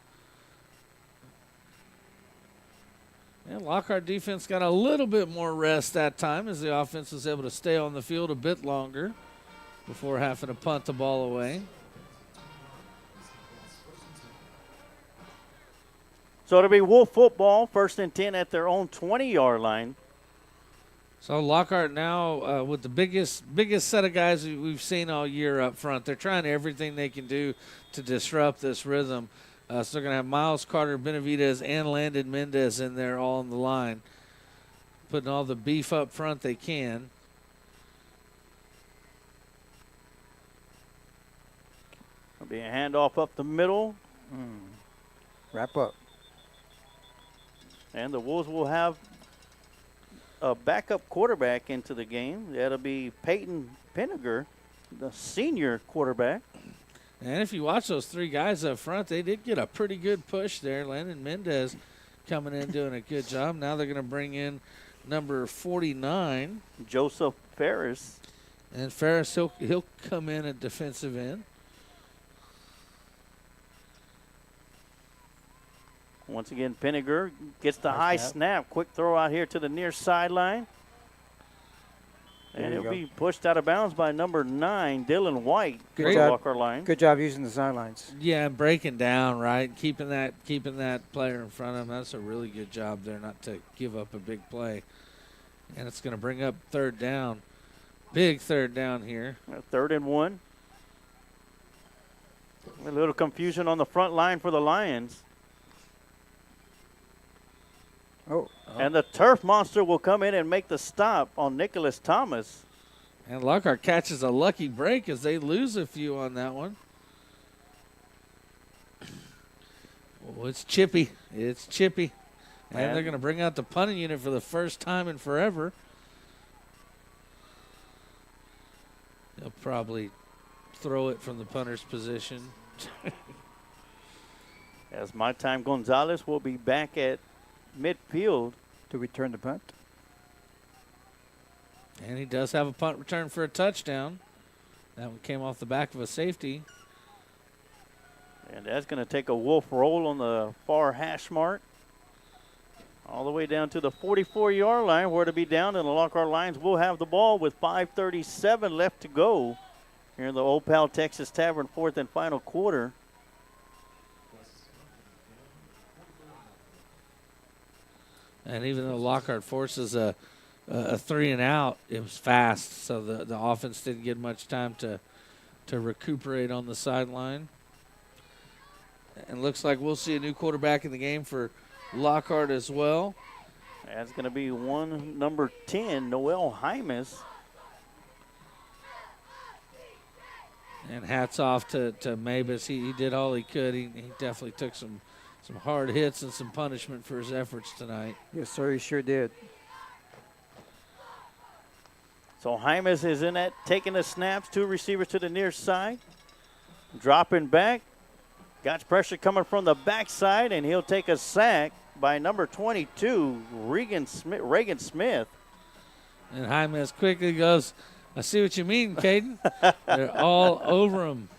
And Lockhart defense got a little bit more rest that time as the offense was able to stay on the field a bit longer before having to punt the ball away. So it'll be Wolf football, 1st and 10 at their own 20-yard line. So Lockhart now with the biggest set of guys we've seen all year up front. They're trying everything they can do to disrupt this rhythm. So they're going to have Miles Carter, Benavidez, and Landon Mendez in there all on the line, putting all the beef up front they can. It'll be a handoff up the middle. Wrap up. And the Wolves will have a backup quarterback into the game. That'll be Peyton Penninger, the senior quarterback. And if you watch those 3 guys up front, they did get a pretty good push there. Landon Mendez coming in doing a good job. Now they're going to bring in number 49. Joseph Ferris. And Ferris, he'll come in at defensive end. Once again, Pinniger gets the high snap. snap. Quick throw out here to the near sideline. And There you it'll go. be pushed out of bounds by number 9, Dylan White, Good for the job. Lockhart Lions. Good job using the sidelines. Yeah, and breaking down, right? Keeping that player in front of him. That's a really good job there, not to give up a big play. And it's going to bring up third down. Big third down here. 3rd and 1. A little confusion on the front line for the Lions. Oh, And the turf monster will come in and make the stop on Nicholas Thomas. And Lockhart catches a lucky break as they lose a few on that one. Oh, it's chippy. It's chippy. And they're going to bring out the punting unit for the first time in forever. They'll probably throw it from the punter's position. As My Time Gonzalez will be back at midfield. to return the punt. And he does have a punt return for a touchdown. That one came off the back of a safety. And that's going to take a wolf roll on the far hash mark. All the way down to the 44-yard line, where to be down, and the Lockhart Lions will have the ball with 5:37 left to go here in the Old Pal Texas Tavern 4th and final quarter. And even though Lockhart forces a 3 and out, it was fast, so the offense didn't get much time to recuperate on the sideline. And looks like we'll see a new quarterback in the game for Lockhart as well. That's going to be number 10, Noel Hymas. And hats off to Mabus. He did all he could. He definitely took some hard hits and some punishment for his efforts tonight. Yes, sir, he sure did. So Hymas is in that, taking the snaps, 2 receivers to the near side. Dropping back. Got pressure coming from the backside, and he'll take a sack by number 22, Reagan Smith. And Jaime quickly goes, I see what you mean, Caden. They're all over him.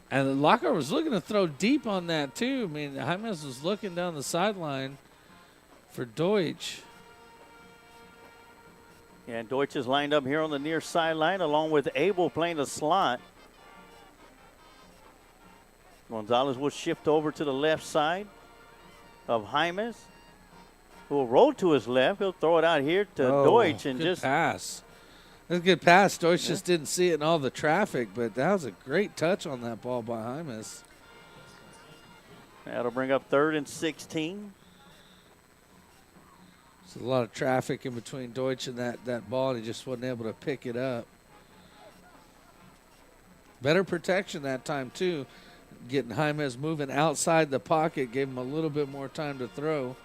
And Lockhart was looking to throw deep on that, too. I mean, Jaime was looking down the sideline for Deutsch. And Deutsch is lined up here on the near sideline, along with Abel playing the slot. Gonzalez will shift over to the left side of Hymas, who will roll to his left. He'll throw it out here to Deutsch and good just pass. That's a good pass. Deutsch just didn't see it in all the traffic, but that was a great touch on that ball by Hymas. that'll bring up 3rd and 16. There's a lot of traffic in between Deutsch and that ball, and he just wasn't able to pick it up. Better protection that time, too. Getting Jaime moving outside the pocket gave him a little bit more time to throw.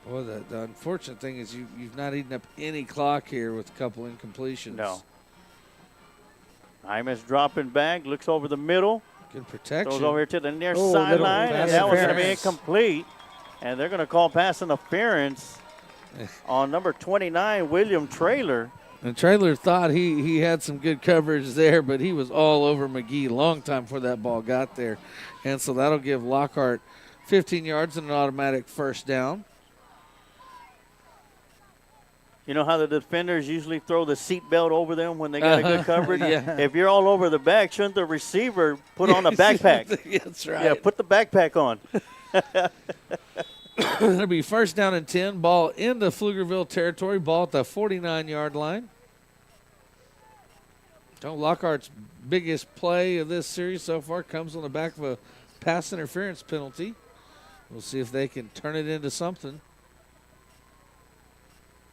Boy, the unfortunate thing is you've not eaten up any clock here with a couple incompletions. No. Hymas dropping back, looks over the middle. Good protection. Goes over here to the near Oh, sideline, little and pass that was going to be interference. incomplete. And they're going to call pass interference on number 29, William Traylor. And Traylor thought he had some good coverage there, but he was all over McGee long time before that ball got there. And so that'll give Lockhart 15 yards and an automatic first down. You know how the defenders usually throw the seatbelt over them when they got a good coverage? Yeah. If you're all over the back, shouldn't the receiver put on a backpack? That's right. Yeah, put the backpack on. It'll be first down and 10. Ball into Pflugerville territory. Ball at the 49-yard line. Lockhart's biggest play of this series so far comes on the back of a pass interference penalty. We'll see if they can turn it into something.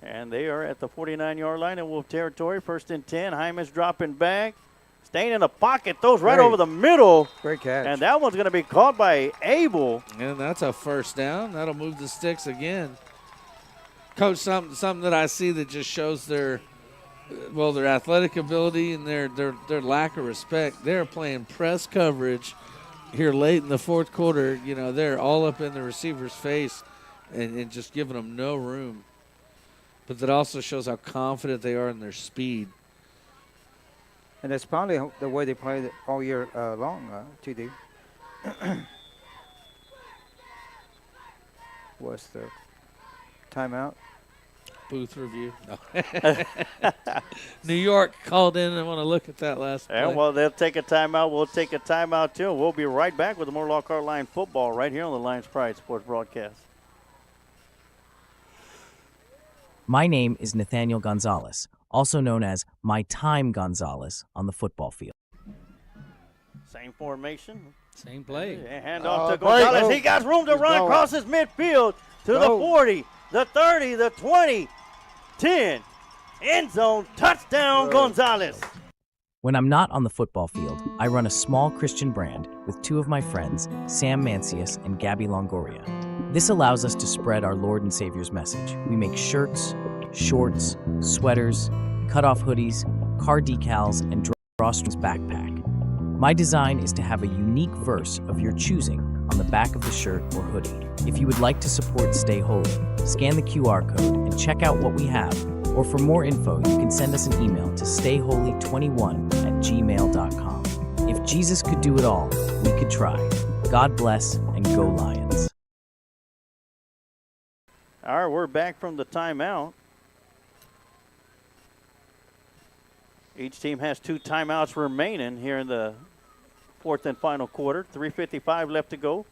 And they are at the 49-yard line in Wolf territory. 1st and 10. Hymas dropping back. Staying in the pocket. Throws right over the middle. Great catch. And that one's going to be caught by Abel. And that's a first down. That'll move the sticks again. Coach, something that I see that just shows their athletic ability and their lack of respect. They're playing press coverage here late in the 4th quarter. You know, they're all up in the receiver's face and just giving them no room. But that also shows how confident they are in their speed. And that's probably the way they played it all year long, TD. What's the timeout? Booth review. No. New York called in and want to look at that last play. And well, they'll take a timeout. We'll take a timeout too. We'll be right back with more Lockhart Lion football right here on the Lions Pride Sports broadcast. My name is Nathaniel Gonzalez, also known as My Time Gonzalez on the football field. Same formation. Same play. And handoff to Gonzalez. He got room to run across his midfield to the 40, the 30, the 20, 10. End zone, touchdown, Gonzalez. When I'm not on the football field, I run a small Christian brand with two of my friends, Sam Mancius and Gabby Longoria. This allows us to spread our Lord and Savior's message. We make shirts, shorts, sweaters, cut-off hoodies, car decals, and drawstrings backpack. My design is to have a unique verse of your choosing on the back of the shirt or hoodie. If you would like to support Stay Holy, scan the QR code and check out what we have. Or for more info, you can send us an email to stayholy21@gmail.com. If Jesus could do it all, we could try. God bless and go Lions. All right, we're back from the timeout. Each team has 2 timeouts remaining here in the fourth and final quarter. 3:55 left to go.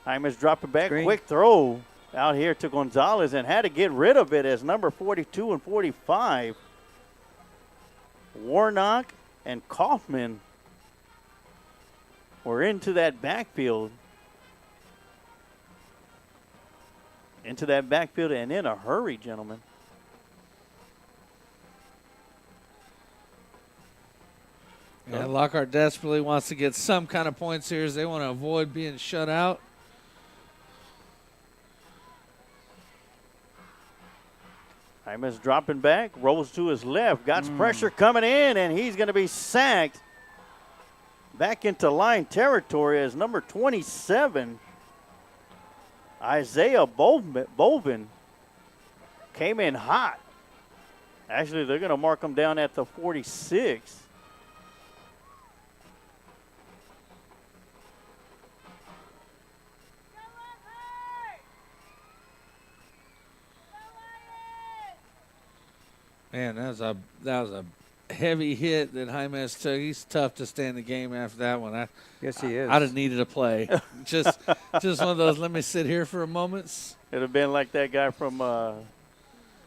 Hyman's dropping back. Screen. Quick throw out here to Gonzalez and had to get rid of it as number 42 and 45. Warnock and Kaufman were into that backfield. Into that backfield and in a hurry, gentlemen. Yeah, Lockhart desperately wants to get some kind of points here as they want to avoid being shut out. Hyman's dropping back, rolls to his left, got pressure coming in, and he's going to be sacked back into line territory as number 27, Isaiah Bolvin, came in hot. Actually, they're going to mark him down at the 46. Man, that was a heavy hit that James took. He's tough to stay in the game after that one. Yes, he is. I'd have needed a play. just one of those, let me sit here for a moment. It would have been like that guy from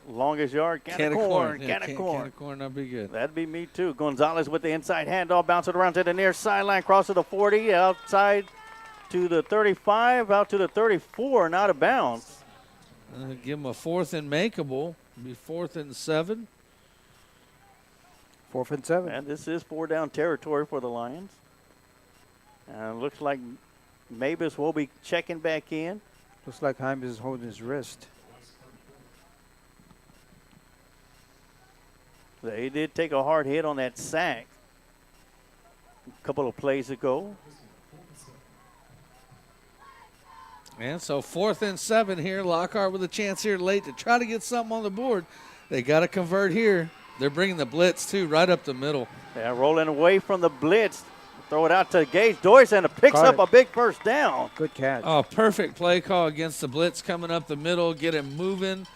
Longest Yard, can of corn. Can of corn, that'd be good. That'd be me too. Gonzalez with the inside handoff, bouncing around to the near sideline, cross to the 40, outside to the 35, out to the 34, and out of bounds. Give him a 4th and makeable. It'll be 4th and 7. 4th and 7. And this is 4 down territory for the Lions. And it looks like Mavis will be checking back in. Looks like Hymes is holding his wrist. They did take a hard hit on that sack a couple of plays ago. And so 4th and 7 here. Lockhart with a chance here late to try to get something on the board. They got to convert here. They're bringing the blitz, too, right up the middle. Yeah, rolling away from the blitz. Throw it out to Gage Doyce, and it picks up a big first down. Good catch. Oh, perfect play call against the blitz coming up the middle. Get him moving.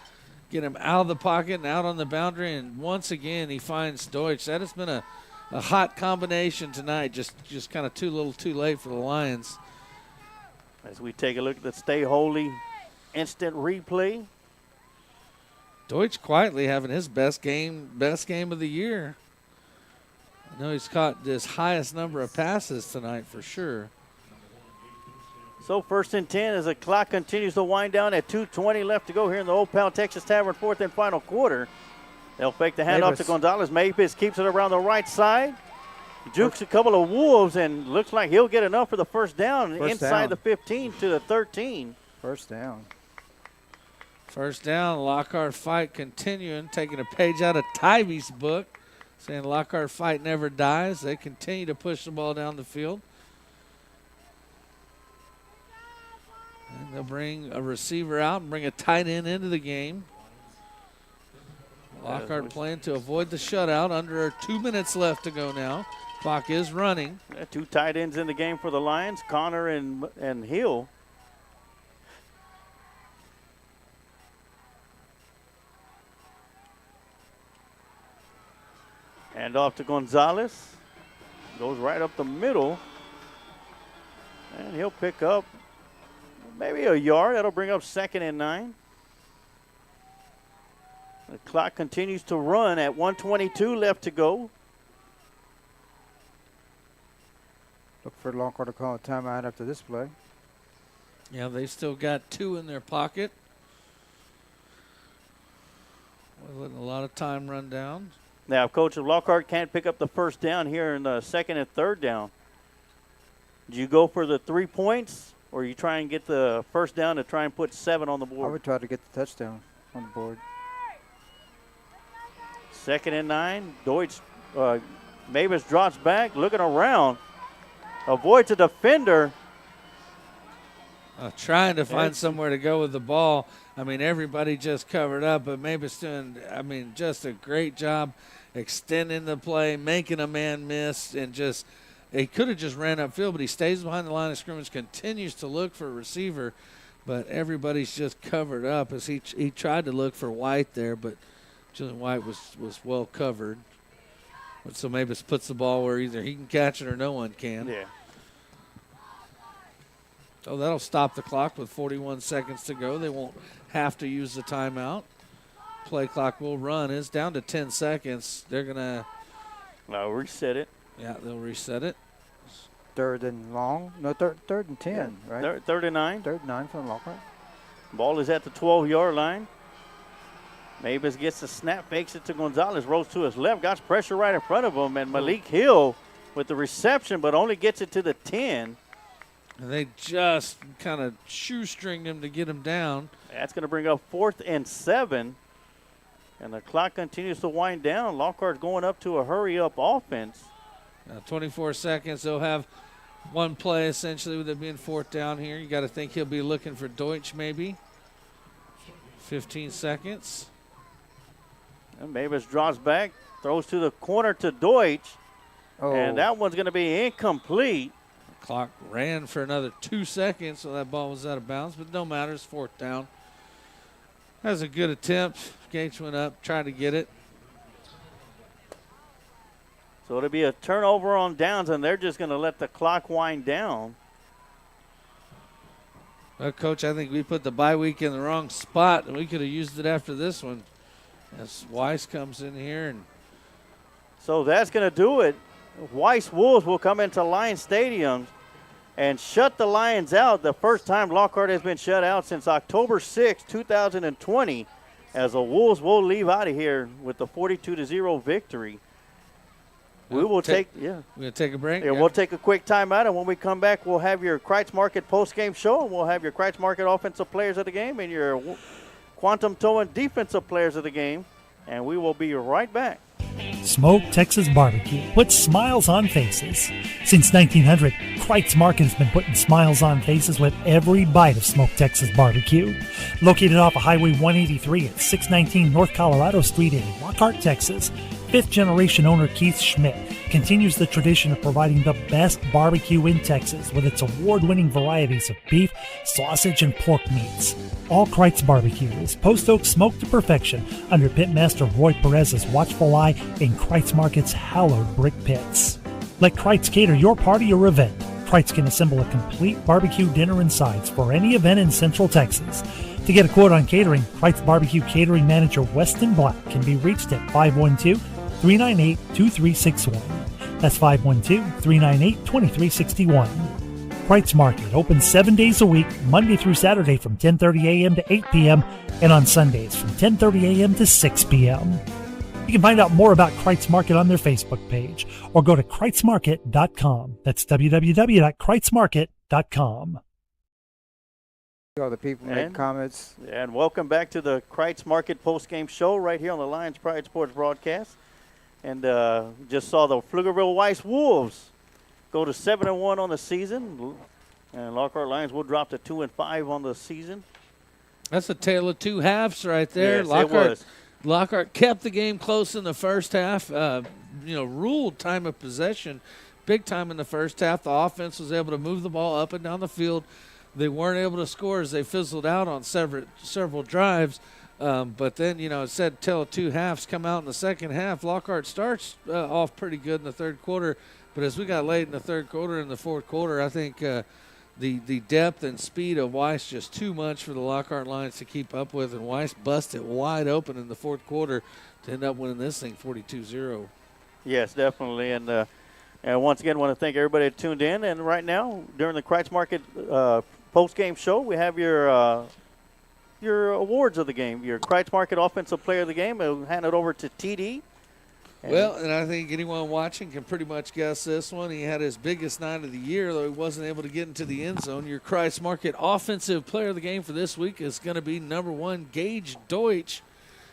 Get him out of the pocket and out on the boundary. And once again, he finds Deutsch. That has been a hot combination tonight. Just kind of too little too late for the Lions. As we take a look at the Stay Holy instant replay. Deutsch quietly having his best game of the year. I know he's caught his highest number of passes tonight for sure. So 1st and 10 as the clock continues to wind down at 2:20 left to go here in the Old Pal Texas Tavern 4th and final quarter. They'll fake the handoff to Gonzalez. Mavis keeps it around the right side. Jukes a couple of Wolves and looks like he'll get enough for the first down inside the 15 to the 13. First down. First down, Lockhart fight continuing, taking a page out of Tybee's book, saying Lockhart fight never dies. They continue to push the ball down the field. And they'll bring a receiver out and bring a tight end into the game. Lockhart playing to avoid the shutout. Under 2 minutes left to go now. Clock is running. Two tight ends in the game for the Lions, Connor and Hill. And off to Gonzalez. Goes right up the middle. And he'll pick up maybe a yard. That'll bring up 2nd and 9. The clock continues to run at 1:22 left to go. Look for Lockhart to call a timeout after this play. Yeah, they still got 2 in their pocket. We're letting a lot of time run down. Now, Coach, if Lockhart can't pick up the first down here in the 2nd and 3rd down, do you go for the 3 points, or you try and get the first down to try and put 7 on the I board? would try to get the touchdown on the board. 2nd and 9. Deutsch, Mavis drops back, looking around, avoids a defender. Trying to find somewhere to go with the ball. I mean, everybody just covered up, but Mavis doing, just a great job extending the play, making a man miss, and just he could have just ran upfield, but he stays behind the line of scrimmage, continues to look for a receiver, but everybody's just covered up as he tried to look for White there, but Julian White was well covered. So Mavis puts the ball where either he can catch it or no one can. Yeah. So that'll stop the clock with 41 seconds to go. They won't have to use the timeout. Play clock will run. It's down to 10 seconds. They're going to reset it. Yeah, they'll reset it. 3rd and long. No, 3rd and 10, Yeah. right? 3rd and 9. 3rd and 9 from Lockhart. Ball is at the 12-yard line. Mavis gets the snap, fakes it to Gonzalez, rolls to his left, got pressure right in front of him, and Malik Hill with the reception, but only gets it to the 10. And they just kind of shoestringed him to get him down. That's going to bring up 4th and 7. And the clock continues to wind down. Lockhart's going up to a hurry-up offense. 24 seconds. They'll have one play, essentially, with it being 4th down here. You got to think he'll be looking for Deutsch, maybe. 15 seconds. And Mavis draws back, throws to the corner to Deutsch. Oh. And that one's going to be incomplete. Clock ran for another 2 seconds, so that ball was out of bounds, but no matter. It's 4th down. That was a good attempt. Gates went up, tried to get it. So it'll be a turnover on downs, and they're just going to let the clock wind down. Well, Coach, I think we put the bye week in the wrong spot, and we could have used it after this one. As Weiss comes in here. And so that's going to do it. Weiss Wolves will come into Lions Stadium and shut the Lions out. The first time Lockhart has been shut out since October 6, 2020, as the Wolves will leave out of here with the 42-0 victory. We will we're going to take a break? Yeah, we'll take a quick timeout, and when we come back, we'll have your Kreitz Market post-game show, and we'll have your Kreitz Market offensive players of the game and your Quantum Towing defensive players of the game, and we will be right back. Smoke Texas Barbecue puts smiles on faces. Since 1900, Kreitz Market has been putting smiles on faces with every bite of Smoke Texas Barbecue. Located off of Highway 183 at 619 North Colorado Street in Lockhart, Texas, fifth-generation owner Keith Schmidt continues the tradition of providing the best barbecue in Texas with its award-winning varieties of beef, sausage, and pork meats. All Kreitz Barbecue is post oak smoked to perfection under Pitmaster Roy Perez's watchful eye in Kreitz Market's hallowed brick pits. Let Kreitz cater your party or event. Kreitz can assemble a complete barbecue dinner and sides for any event in Central Texas. To get a quote on catering, Kreitz Barbecue Catering Manager Weston Black can be reached at 512-398-2361. That's 512-398-2361. Kreitz Market opens 7 days a week, Monday through Saturday from 10:30 a.m. to 8 p.m. and on Sundays from 10:30 a.m. to 6 p.m. You can find out more about Kreitz Market on their Facebook page or go to KreitzMarket.com. That's www.KreitzMarket.com. All the people make comments. And welcome back to the Kreitz Market post-game show right here on the Lions Pride Sports broadcast. And just saw the Pflugerville Weiss Wolves go to 7-1 on the season. And Lockhart Lions will drop to 2-5 on the season. That's a tale of two halves right there. Yes, Lockhart, it was. Lockhart kept the game close in the first half, ruled time of possession big time in the first half. The offense was able to move the ball up and down the field. They weren't able to score as they fizzled out on several drives. But then, it said till 2 halves come out in the second half. Lockhart starts off pretty good in the third quarter. But as we got late in the third quarter and the fourth quarter, I think the depth and speed of Weiss just too much for the Lockhart Lions to keep up with. And Weiss busted wide open in the fourth quarter to end up winning this thing 42-0. Yes, definitely. And once again, want to thank everybody that tuned in. And right now, during the Kreitz Market post-game show, we have your awards of the game. Your Kreitz Market Offensive Player of the Game. We'll hand it over to TD. And I think anyone watching can pretty much guess this one. He had his biggest night of the year, though he wasn't able to get into the end zone. Your Kreitz Market Offensive Player of the Game for this week is going to be number 1, Gage Deutsch.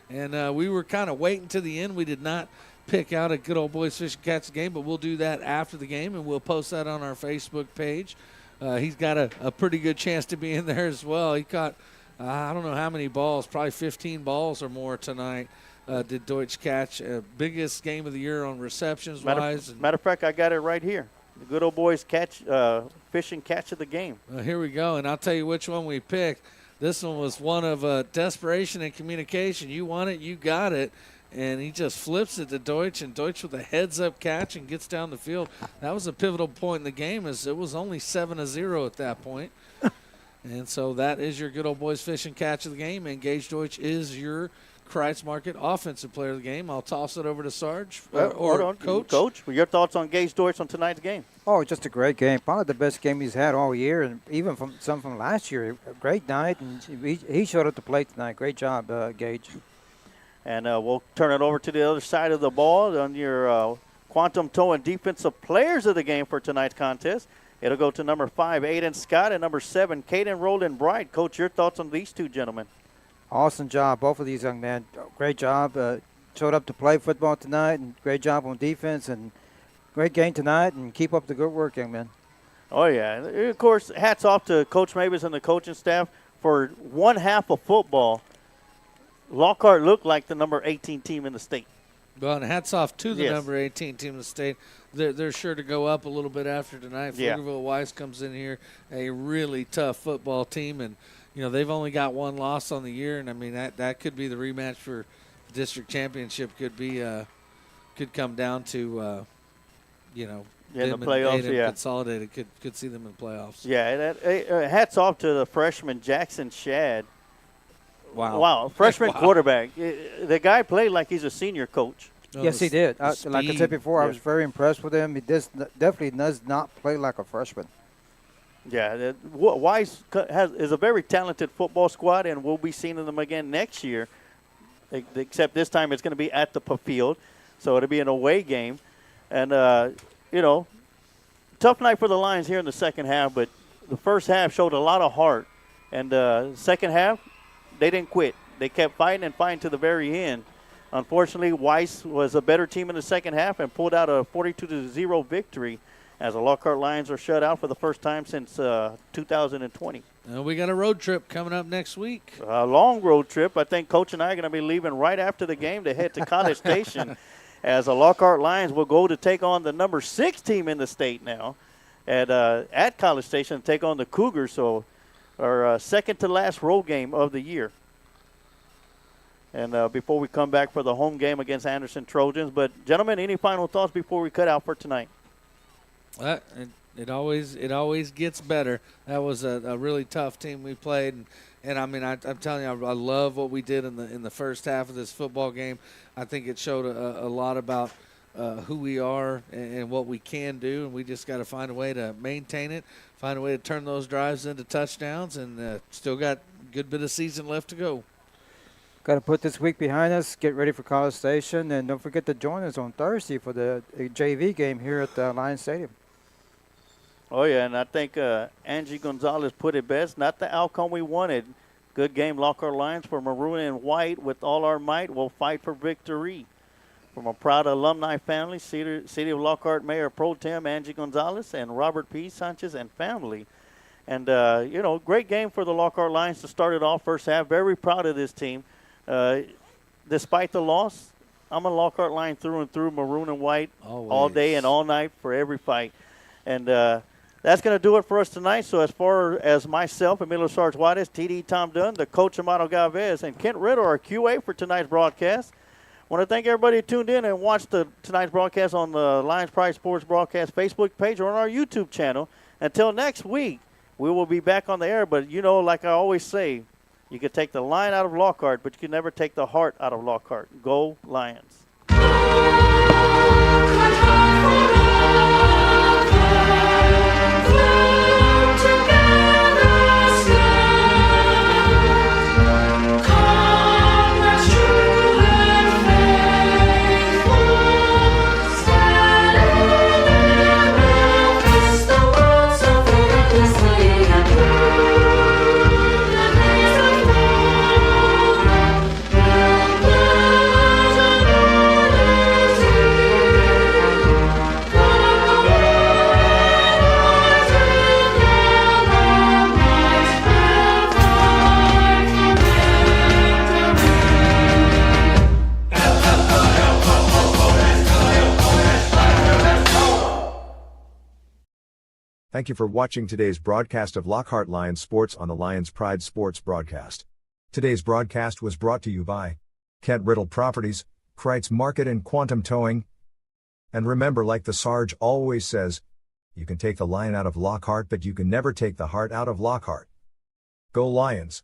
And we were kind of waiting to the end. We did not pick out a good old boys fish and catch game, but we'll do that after the game, and we'll post that on our Facebook page. He's got a pretty good chance to be in there as well. He caught, I don't know how many balls, probably 15 balls or more tonight. Did Deutsch catch. Biggest game of the year on receptions-wise. Matter of fact, I got it right here. The good old boys fish and catch of the game. Here we go, and I'll tell you which one we picked. This one was one of desperation and communication. You want it, you got it. And he just flips it to Deutsch, and Deutsch with a heads-up catch and gets down the field. That was a pivotal point in the game, as it was only 7-0 at that point. And so that is your good old boys fish and catch of the game, and Gage Deutsch is your Kreitz Market Offensive Player of the game. I'll toss it over to Sarge or Coach. Coach, your thoughts on Gage Deutsch on tonight's game? Oh, just a great game. Probably the best game he's had all year, and even from last year. A great night, and he showed up to play tonight. Great job, Gage. And we'll turn it over to the other side of the ball on your Quantum Toe and Defensive Players of the Game for tonight's contest. It'll go to number 5, Aiden Scott, and number 7, Caden Roland Bright. Coach, your thoughts on these two gentlemen? Awesome job, both of these young men. Great job. Showed up to play football tonight, and great job on defense, and great game tonight, and keep up the good work, young men. Oh, yeah. Of course, hats off to Coach Mavis and the coaching staff for one half of football. Lockhart looked like the number 18 team in the state. Well, and hats off to the number 18 team in the state. They're sure to go up a little bit after tonight. Pflugerville Weiss comes in here, a really tough football team, and they've only got one loss on the year, and I mean that could be the rematch for the district championship. Could come down to in the playoffs. Consolidated could see them in the playoffs. Yeah, hats off to the freshman Jackson Shad. Wow. Freshman quarterback. The guy played like he's a senior coach. Yes, he did. Like I said before, I was very impressed with him. He definitely does not play like a freshman. Yeah, Weiss is a very talented football squad, and we'll be seeing them again next year, except this time it's going to be at the field, so it'll be an away game. And, tough night for the Lions here in the second half, but the first half showed a lot of heart. And second half, they didn't quit. They kept fighting and fighting to the very end. Unfortunately, Weiss was a better team in the second half and pulled out a 42-0 victory as the Lockhart Lions are shut out for the first time since 2020. We got a road trip coming up next week. A long road trip. I think Coach and I are going to be leaving right after the game to head to College Station as the Lockhart Lions will go to take on the number 6 team in the state now at College Station to take on the Cougars. So our second to last road game of the year. And before we come back for the home game against Anderson Trojans. But, gentlemen, any final thoughts before we cut out for tonight? It always gets better. That was a really tough team we played. And I mean, I'm telling you, I love what we did in the first half of this football game. I think it showed a lot about who we are and what we can do, and we just got to find a way to maintain it, find a way to turn those drives into touchdowns, and still got a good bit of season left to go. Got to put this week behind us, get ready for College Station, and don't forget to join us on Thursday for the JV game here at Lions Stadium. Oh, yeah, and I think Angie Gonzalez put it best. Not the outcome we wanted. Good game, Lockhart Lions, for maroon and white. With all our might, we'll fight for victory. From a proud alumni family, City of Lockhart Mayor Pro Tem Angie Gonzalez and Robert P. Sanchez and family. And, great game for the Lockhart Lions to start it off first half. Very proud of this team. despite the loss, I'm a Lockhart Lion through and through, maroon and white, all Always. day and all night for every fight. And that's going to do it for us tonight. So as far as myself, Emilio Sarge Juarez, TD Tom Dunn, the coach Amado Galvez, and Kent Riddle, our QA for tonight's broadcast. I want to thank everybody who tuned in and watched tonight's broadcast on the Lions Pride Sports Broadcast Facebook page or on our YouTube channel. Until next week, we will be back on the air. But, you know, like I always say, you can take the line out of Lockhart, but you can never take the heart out of Lockhart. Go Lions. Thank you for watching today's broadcast of Lockhart Lions Sports on the Lions Pride Sports Broadcast. Today's broadcast was brought to you by Kent Riddle Properties, Kreitz Market and Quantum Towing. And remember, like the Sarge always says, you can take the lion out of Lockhart, but you can never take the heart out of Lockhart. Go Lions!